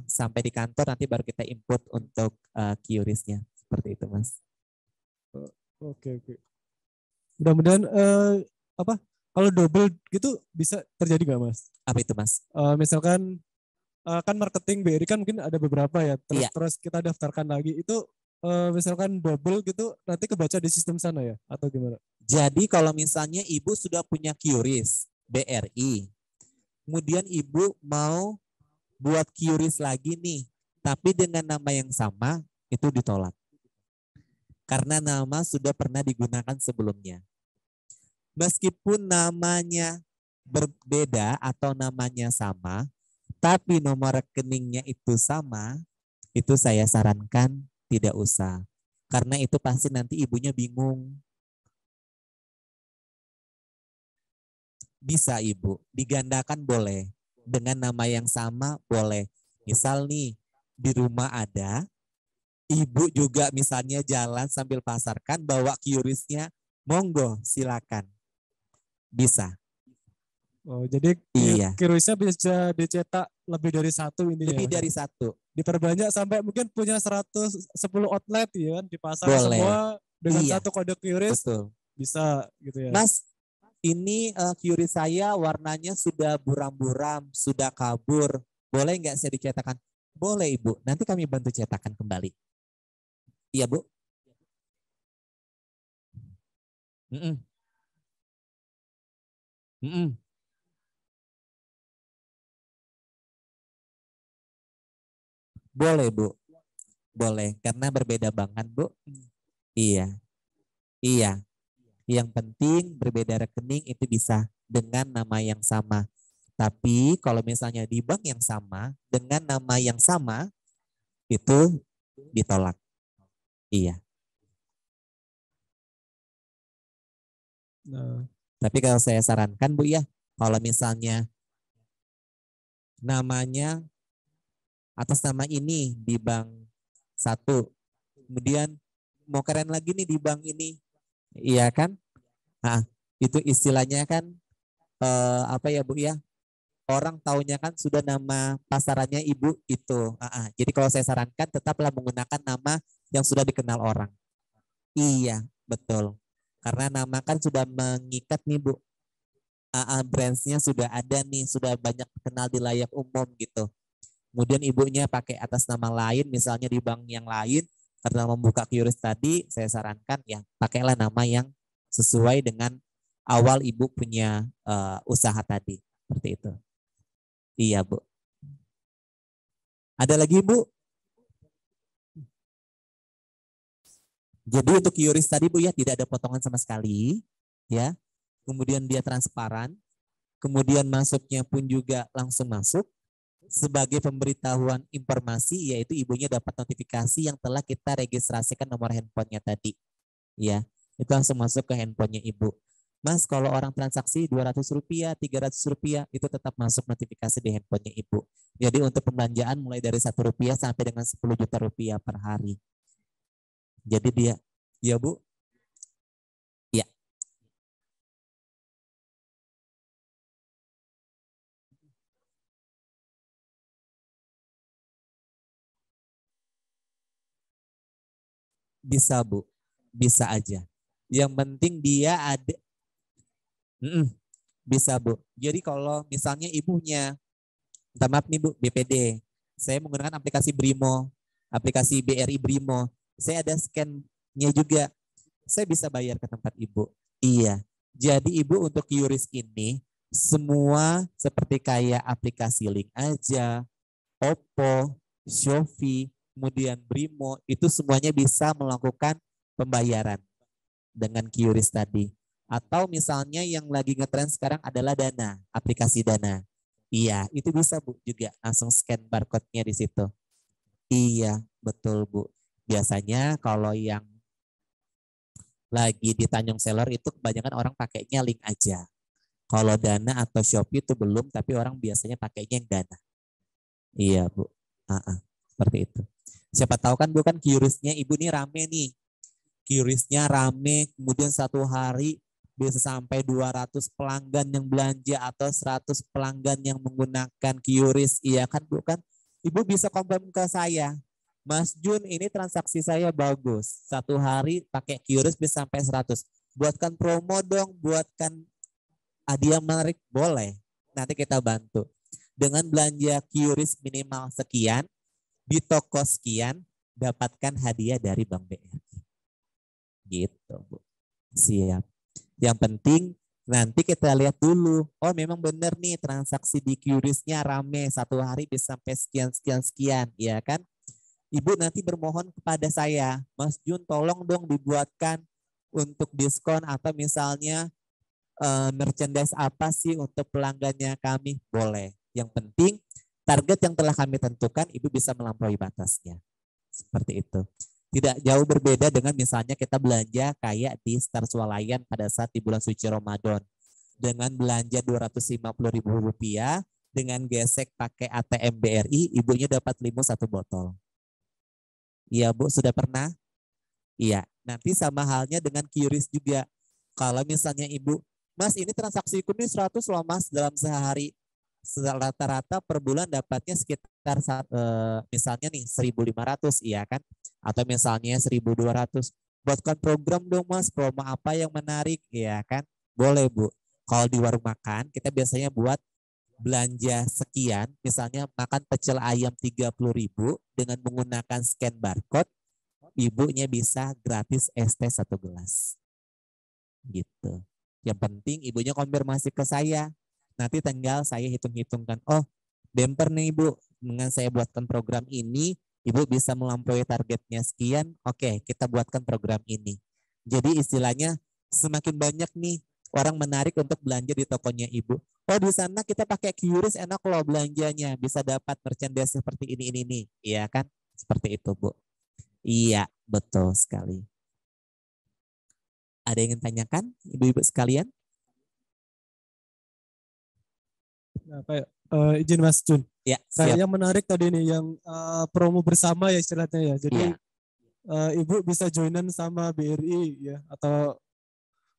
sampai di kantor nanti baru kita input untuk QRIS-nya. Seperti itu, Mas. Oke. Mudah-mudahan kalau double gitu bisa terjadi nggak, Mas? Apa itu, Mas? Misalkan kan marketing BRI kan mungkin ada beberapa ya, terus kita daftarkan lagi itu misalkan double gitu nanti kebaca di sistem sana ya atau gimana? Jadi kalau misalnya Ibu sudah punya QRIS BRI, kemudian Ibu mau buat QRIS lagi nih, tapi dengan nama yang sama, itu ditolak. Karena nama sudah pernah digunakan sebelumnya. Meskipun namanya berbeda atau namanya sama, tapi nomor rekeningnya itu sama, itu saya sarankan tidak usah. Karena itu pasti nanti ibunya bingung. Bisa Ibu, digandakan boleh. Dengan nama yang sama boleh. Misal nih, di rumah ada, Ibu juga misalnya jalan sambil pasarkan, bawa QRIS-nya, monggo silakan. Bisa. Oh, jadi QRIS-nya bisa dicetak lebih dari satu intinya. Lebih dari satu. Diperbanyak sampai mungkin punya 110 outlet ya kan, dipasang semua dengan satu kode QRIS. Betul. Bisa gitu ya. Mas, ini QRIS saya warnanya sudah buram-buram, sudah kabur. Boleh nggak saya dicetakkan? Boleh Ibu, nanti kami bantu cetakan kembali. Iya Bu. Boleh Bu, boleh karena berbeda banget Bu. Iya. Yang penting berbeda rekening itu bisa dengan nama yang sama. Tapi kalau misalnya di bank yang sama dengan nama yang sama itu ditolak. Iya. Nah. Tapi kalau saya sarankan Bu ya, kalau misalnya namanya atas nama ini di bank satu, kemudian mau keren lagi nih di bank ini, iya kan? Nah, itu istilahnya kan apa ya Bu ya? Orang taunya kan sudah nama pasarannya Ibu itu. Jadi kalau saya sarankan tetaplah menggunakan nama yang sudah dikenal orang. Iya, betul. Karena nama kan sudah mengikat nih Bu. Brands-nya sudah ada nih, sudah banyak kenal di layak umum gitu. Kemudian ibunya pakai atas nama lain, misalnya di bank yang lain, karena membuka QRIS tadi, saya sarankan ya pakailah nama yang sesuai dengan awal ibu punya usaha tadi. Seperti itu. Iya Bu. Ada lagi Bu? Jadi untuk QRIS tadi Bu ya tidak ada potongan sama sekali ya. Kemudian dia transparan. Kemudian masuknya pun juga langsung masuk sebagai pemberitahuan informasi yaitu ibunya dapat notifikasi yang telah kita registrasikan nomor handphonenya tadi. Ya, itu langsung masuk ke handphonenya Ibu. Mas, kalau orang transaksi Rp200, Rp300 itu tetap masuk notifikasi di handphonenya Ibu. Jadi untuk pembelanjaan mulai dari Rp1 sampai dengan 10 juta rupiah per hari. Jadi dia, ya Bu? Ya. Bisa Bu, bisa aja. Yang penting dia ada, bisa Bu. Jadi kalau misalnya ibunya, minta maaf nih Bu, BPD, saya menggunakan aplikasi Brimo, aplikasi BRI Brimo, saya ada scan-nya juga. Saya bisa bayar ke tempat Ibu. Iya. Jadi Ibu untuk QRIS ini semua seperti kayak aplikasi Link Aja, Oppo, Shopee, kemudian Brimo, itu semuanya bisa melakukan pembayaran dengan QRIS tadi. Atau misalnya yang lagi ngetrend sekarang adalah Dana, aplikasi Dana. Iya, itu bisa Bu juga langsung scan barcode-nya di situ. Iya, betul Bu. Biasanya kalau yang lagi di Tanjung Seller itu kebanyakan orang pakainya Link Aja. Kalau Dana atau Shopee itu belum, tapi orang biasanya pakainya yang Dana. Iya Bu, seperti itu. Siapa tahu kan bukan QRIS-nya Ibu nih rame nih. QRIS-nya rame, kemudian satu hari bisa sampai 200 pelanggan yang belanja atau 100 pelanggan yang menggunakan QRIS. Iya kan Bu kan? Ibu bisa komplain ke saya. Mas Jun, ini transaksi saya bagus. Satu hari pakai QRIS bisa sampai 100. Buatkan promo dong, buatkan hadiah menarik, boleh. Nanti kita bantu. Dengan belanja QRIS minimal sekian, di toko sekian, dapatkan hadiah dari Bank BRI. Gitu, Bu. Siap. Yang penting nanti kita lihat dulu. Oh memang benar nih transaksi di QRIS-nya rame. Satu hari bisa sampai sekian. Ya kan? Ibu nanti bermohon kepada saya, Mas Jun tolong dong dibuatkan untuk diskon atau misalnya merchandise apa sih untuk pelanggannya kami. Boleh. Yang penting target yang telah kami tentukan Ibu bisa melampaui batasnya. Seperti itu. Tidak jauh berbeda dengan misalnya kita belanja kayak di Star Swalayan pada saat di bulan suci Ramadan. Dengan belanja Rp250.000, dengan gesek pakai ATM BRI, ibunya dapat limo 1 botol. Iya Bu, sudah pernah? Iya, nanti sama halnya dengan QRIS juga. Kalau misalnya Ibu, Mas ini transaksiku nih 100 loh Mas dalam sehari. Rata-rata per bulan dapatnya sekitar misalnya nih 1.500, iya kan? Atau misalnya 1.200. Buatkan program dong Mas, promo apa yang menarik, iya kan? Boleh Bu. Kalau di warung makan kita biasanya buat belanja sekian, misalnya makan pecel ayam 30.000 dengan menggunakan scan barcode, ibunya bisa gratis es teh 1 gelas. Gitu. Yang penting ibunya konfirmasi ke saya. Nanti tinggal saya hitung-hitungkan. Oh, bemper nih Ibu, dengan saya buatkan program ini, Ibu bisa melampaui targetnya sekian. Oke, kita buatkan program ini. Jadi istilahnya semakin banyak nih orang menarik untuk belanja di tokonya Ibu. Oh, di sana kita pakai QRIS enak loh belanjanya, bisa dapat merchandise seperti ini. Iya kan? Seperti itu, Bu. Iya, betul sekali. Ada yang ingin tanyakan, Ibu-ibu sekalian? Nah, kayak izin Mas Jun. Ya, kayak yang menarik tadi nih yang promo bersama ya istilahnya ya. Jadi Ibu bisa joinan sama BRI ya, atau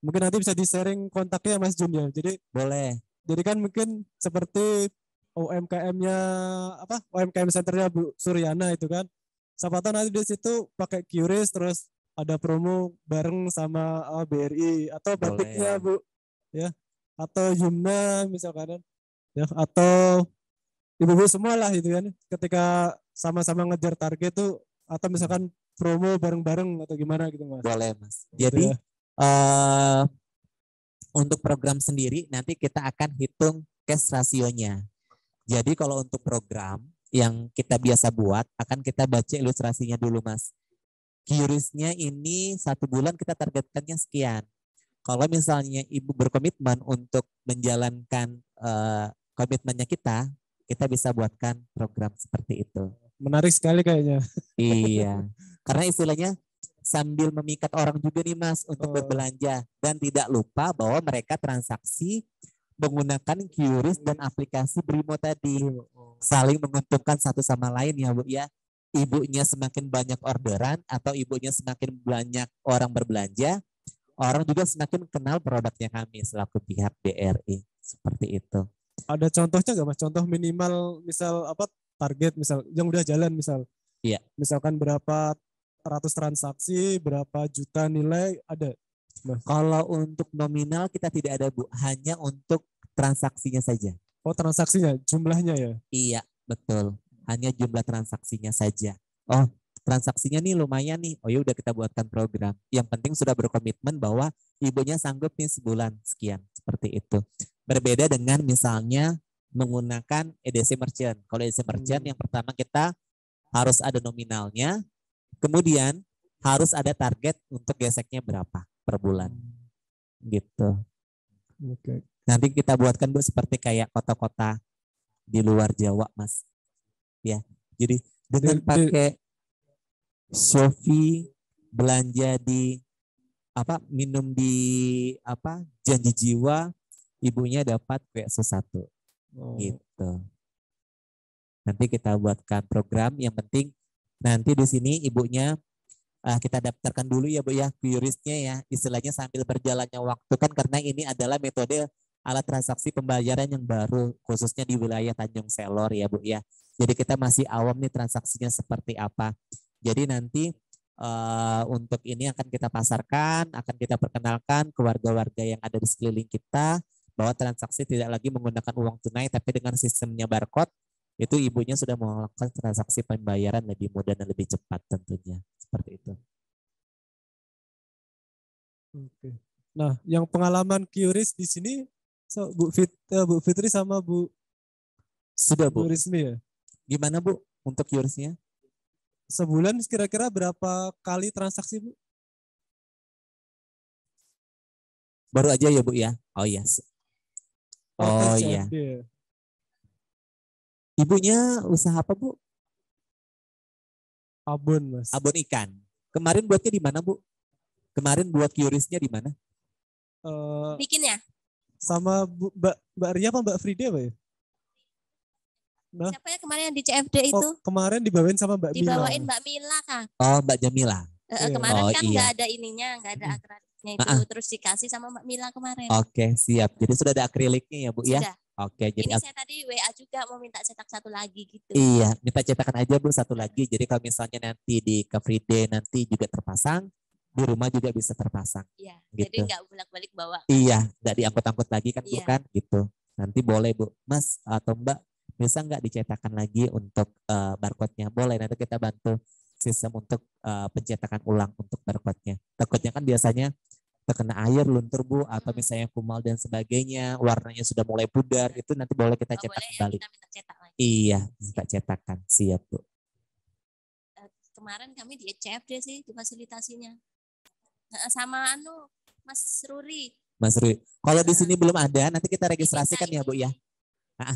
mungkin nanti bisa di-sharing kontaknya Mas Jun ya. Jadi boleh. Jadi kan mungkin seperti UMKM-nya UMKM Centernya Bu Suryana itu kan. Siapa tahu nanti di situ pakai QRIS terus ada promo bareng sama BRI atau batiknya Bu ya, atau Yumna misalkan ya, atau ibu-ibu semua lah itu kan, ketika sama-sama ngejar target tuh, atau misalkan promo bareng-bareng atau gimana gitu Mas. Boleh Mas. Jadi ya. Untuk program sendiri nanti kita akan hitung cash rasionya. Jadi kalau untuk program yang kita biasa buat, akan kita baca ilustrasinya dulu Mas. QRIS-nya ini 1 bulan kita targetkannya sekian. Kalau misalnya Ibu berkomitmen untuk menjalankan komitmennya kita bisa buatkan program seperti itu. Menarik sekali kayaknya. Iya, karena istilahnya sambil memikat orang juga nih Mas untuk berbelanja. Dan tidak lupa bahwa mereka transaksi menggunakan QRIS dan aplikasi Brimo tadi. Saling menguntungkan satu sama lain ya Bu ya. Ibunya semakin banyak orderan atau ibunya semakin banyak orang berbelanja, orang juga semakin kenal produknya kami selaku pihak BRI. Seperti itu. Ada contohnya nggak Mas? Contoh minimal misal target misal yang udah jalan misal. Iya. Misalkan berapa ratus transaksi, berapa juta nilai ada. Nah, kalau untuk nominal kita tidak ada Bu, hanya untuk transaksinya saja. Oh, transaksinya, jumlahnya ya? Iya, betul. Hanya jumlah transaksinya saja. Oh, transaksinya nih lumayan nih. Oh ya udah kita buatkan program. Yang penting sudah berkomitmen bahwa ibunya sanggup nih sebulan sekian. Seperti itu. Berbeda dengan misalnya menggunakan EDC Merchant. Kalau EDC Merchant yang pertama kita harus ada nominalnya. Kemudian harus ada target untuk geseknya berapa per bulan. Gitu. Oke. Nanti kita buatkan Bu seperti kayak kota-kota di luar Jawa Mas. Ya. Jadi dengan pakai Shopee, belanja di minum di Janji Jiwa, ibunya dapat QS1 gitu. Nanti kita buatkan program, yang penting nanti di sini ibunya kita daftarkan dulu ya Bu ya, QRIS-nya ya, istilahnya sambil berjalannya waktu kan, karena ini adalah metode alat transaksi pembayaran yang baru khususnya di wilayah Tanjung Selor ya Bu ya. Jadi kita masih awam nih transaksinya seperti apa. Jadi nanti untuk ini akan kita pasarkan, akan kita perkenalkan ke warga-warga yang ada di sekeliling kita bahwa transaksi tidak lagi menggunakan uang tunai tapi dengan sistemnya barcode, itu ibunya sudah melakukan transaksi pembayaran lebih mudah dan lebih cepat tentunya. Seperti itu. Oke. Nah, yang pengalaman QRIS di sini Bu Fitri sama Bu sudah Bu Rismi ya. Gimana Bu untuk QRIS-nya? Sebulan kira-kira berapa kali transaksi Bu? Baru aja ya Bu ya. Oh yes. Oh iya. Ibunya usaha apa Bu? Abon Mas. Abon ikan. Kemarin buatnya di mana Bu? Kemarin buat QRIS-nya di mana? Bikinnya? Sama Mbak Ria apa Mbak Frida Pak ya? Nah. Siapa ya kemarin yang di CFD itu? Kemarin dibawain sama Mbak Mila. Dibawain Mbak Mila Kang. Oh Mbak Jamila. Kemarin kan nggak ada ininya, nggak ada akriliknya itu, terus dikasih sama Mbak Mila kemarin. Oke, siap. Jadi sudah ada akriliknya ya Bu ya? Sudah. Oke, jadi ini saya tadi WA juga mau minta cetak satu lagi gitu. Iya, minta cetakan aja Bu satu lagi. Jadi kalau misalnya nanti di Coffee Day nanti juga terpasang, di rumah juga bisa terpasang. Iya, gitu. Jadi nggak bolak-balik bawa. Iya, nggak diangkut-angkut lagi kan Bu kan gitu. Nanti boleh Bu, Mas atau Mbak bisa nggak dicetakkan lagi untuk barcode-nya? Boleh, nanti kita bantu sistem untuk pencetakan ulang untuk barcode-nya. Takutnya kan biasanya terkena air, luntur Bu, atau misalnya kumal dan sebagainya, warnanya sudah mulai pudar, itu nanti boleh kita cetak kembali. Kita minta cetak lagi. Iya, minta cetakan, siap Bu. Kemarin kami di CFD sih, di fasilitasinya. Sama Mas Ruri. Mas Ruri, kalau di sini belum ada, nanti kita registrasikan ya Bu ya.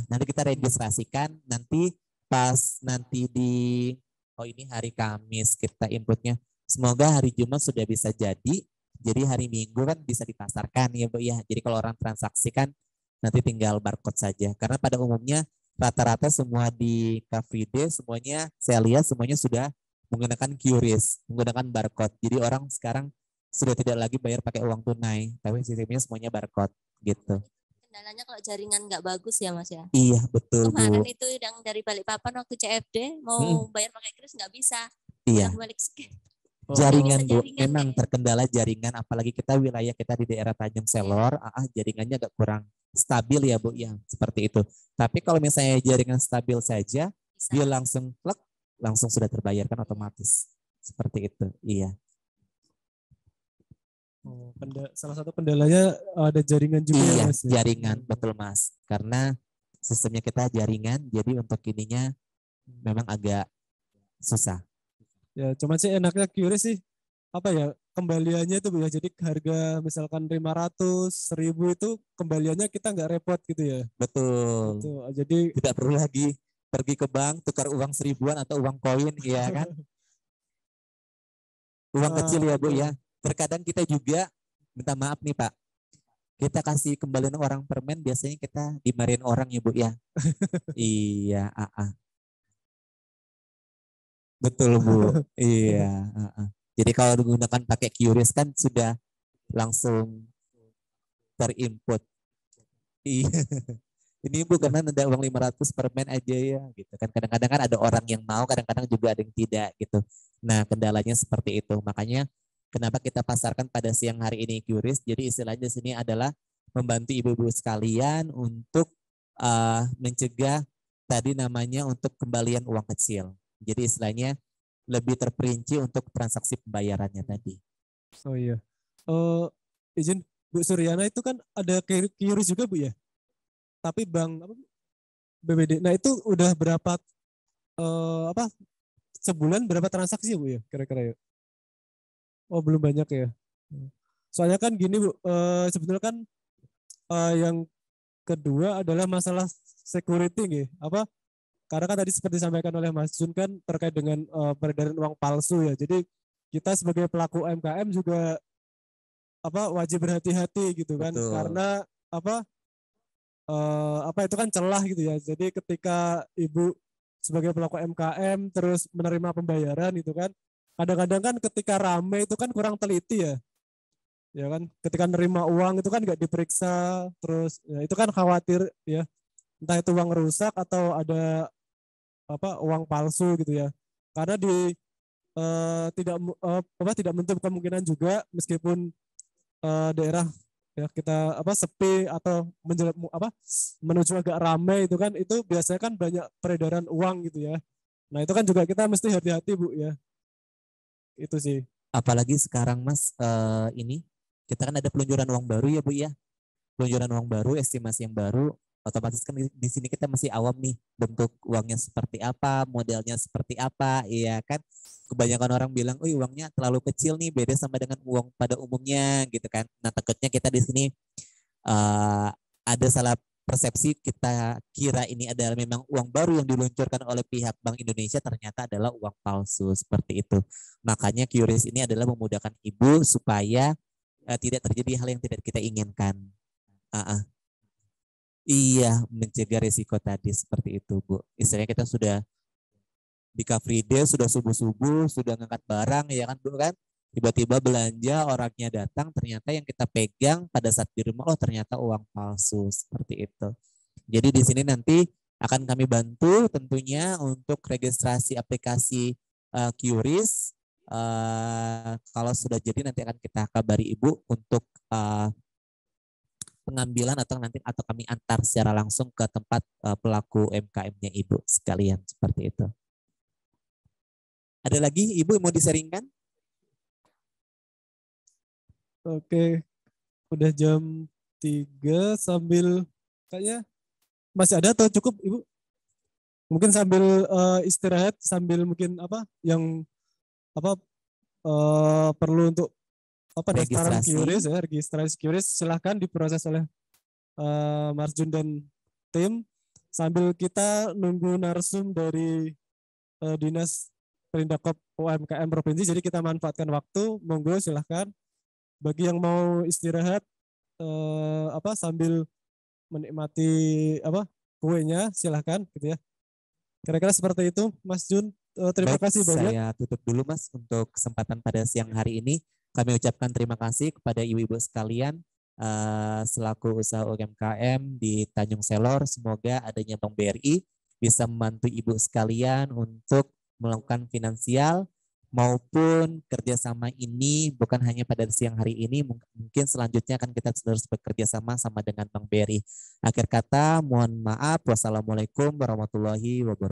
Nanti kita registrasikan, nanti pas nanti ini hari Kamis kita inputnya. Semoga hari Jumat sudah bisa jadi hari Minggu kan bisa dipasarkan ya Bu ya. Jadi kalau orang transaksi kan nanti tinggal barcode saja. Karena pada umumnya rata-rata semua di Coffee Day semuanya saya lihat semuanya sudah menggunakan QRIS, menggunakan barcode. Jadi orang sekarang sudah tidak lagi bayar pakai uang tunai, tapi sistemnya semuanya barcode gitu. Kendalanya kalau jaringan nggak bagus ya Mas ya? Iya betul Kemarin Bu. itu yang dari Balikpapan waktu CFD mau bayar pakai QRIS nggak bisa. Iya. Balik Jaringan Bu, memang terkendala jaringan, apalagi kita di daerah Tanjung Selor, jaringannya agak kurang stabil ya Bu ya, seperti itu. Tapi kalau misalnya jaringan stabil saja, bisa. Dia langsung sudah terbayarkan otomatis, seperti itu. Iya. Salah satu kendalanya ada jaringan juga ya Mas. Jaringan, betul Mas. Karena sistemnya kita jaringan, jadi untuk ininya memang agak susah. Ya, cuman sih enaknya QRIS sih apa ya, kembaliannya itu Bu ya. Jadi harga misalkan 500, 1000 itu kembaliannya kita nggak repot gitu ya. Betul. Gitu. Jadi tidak perlu lagi pergi ke bank tukar uang 1000-an atau uang koin ya kan. Uang kecil ya Bu ya. Terkadang kita juga minta maaf nih Pak. Kita kasih kembalian orang permen, biasanya kita dimarahin orang ya Bu ya. Iya, Betul Bu. Iya. Jadi kalau digunakan pakai QRIS kan sudah langsung terinput. Iya. Ini Bu karena ada uang 500 permen aja ya gitu kan. Kadang-kadang kan ada orang yang mau, kadang-kadang juga ada yang tidak gitu. Nah kendalanya seperti itu. Makanya kenapa kita pasarkan pada siang hari ini QRIS. Jadi istilahnya di sini adalah membantu ibu-ibu sekalian untuk mencegah tadi namanya untuk kembalian uang kecil. Jadi istilahnya lebih terperinci untuk transaksi pembayarannya tadi. Oh iya. Izin Bu Suryana itu kan ada QRIS juga Bu ya? Tapi bank BBD. Nah itu udah berapa sebulan berapa transaksi ya Bu ya kira-kira ya? Oh belum banyak ya. Soalnya kan gini Bu, sebetulnya kan yang kedua adalah masalah security nih. Karena kan tadi seperti disampaikan oleh Mas Jun kan terkait dengan peredaran uang palsu ya. Jadi kita sebagai pelaku UMKM juga wajib berhati-hati gitu kan. Betul. Karena itu kan celah gitu ya. Jadi ketika ibu sebagai pelaku MKM terus menerima pembayaran itu kan, kadang-kadang kan ketika rame itu kan kurang teliti ya. Ya kan, ketika nerima uang itu kan nggak diperiksa, terus ya itu kan khawatir ya, entah itu uang rusak atau ada uang palsu gitu ya. Karena tidak menutup kemungkinan juga meskipun daerah ya kita sepi atau menuju agak ramai itu kan, itu biasanya kan banyak peredaran uang gitu ya. Nah itu kan juga kita mesti hati-hati Bu ya. Itu sih. Apalagi sekarang Mas, ini kita kan ada peluncuran uang baru ya Bu ya. Peluncuran uang baru, estimasi yang baru, otomatis kan di sini kita masih awam nih, bentuk uangnya seperti apa, modelnya seperti apa, iya kan. Kebanyakan orang bilang, "Oh, uangnya terlalu kecil nih, beda sama dengan uang pada umumnya," gitu kan. Nah, takutnya kita di sini ada salah persepsi, kita kira ini adalah memang uang baru yang diluncurkan oleh pihak Bank Indonesia, ternyata adalah uang palsu seperti itu. Makanya QRIS ini adalah memudahkan ibu supaya tidak terjadi hal yang tidak kita inginkan. Iya, mencegah risiko tadi seperti itu Bu. Istilahnya kita sudah di Car Free Day, sudah subuh-subuh, sudah ngangkat barang ya kan Bu kan. Tiba-tiba belanja, orangnya datang, ternyata yang kita pegang pada saat di rumah, oh ternyata uang palsu seperti itu. Jadi di sini nanti akan kami bantu tentunya untuk registrasi aplikasi QRIS. Kalau sudah jadi nanti akan kita kabari Ibu untuk pengambilan atau kami antar secara langsung ke tempat pelaku UMKM-nya Ibu sekalian seperti itu. Ada lagi Ibu yang mau diseringkan? Oke, udah jam 3 sambil kayaknya masih ada atau cukup Ibu? Mungkin sambil istirahat, sambil mungkin yang perlu untuk pendaftaran QRIS ya, registrasi QRIS silahkan diproses oleh Mas Jun dan tim, sambil kita nunggu narsum dari Dinas Perindakop UMKM Provinsi. Jadi kita manfaatkan waktu, monggo silahkan. Bagi yang mau istirahat sambil menikmati kuenya silahkan gitu ya. Kira-kira seperti itu Mas Jun. Terima kasih banyak. Saya tutup dulu Mas untuk kesempatan pada siang hari ini. Kami ucapkan terima kasih kepada ibu-ibu sekalian selaku usaha UMKM di Tanjung Selor. Semoga adanya Bank BRI bisa membantu ibu sekalian untuk melakukan finansial maupun kerjasama ini bukan hanya pada siang hari ini, mungkin selanjutnya akan kita terus bekerja sama dengan Bank BRI. Akhir kata, mohon maaf. Wassalamualaikum warahmatullahi wabarakatuh.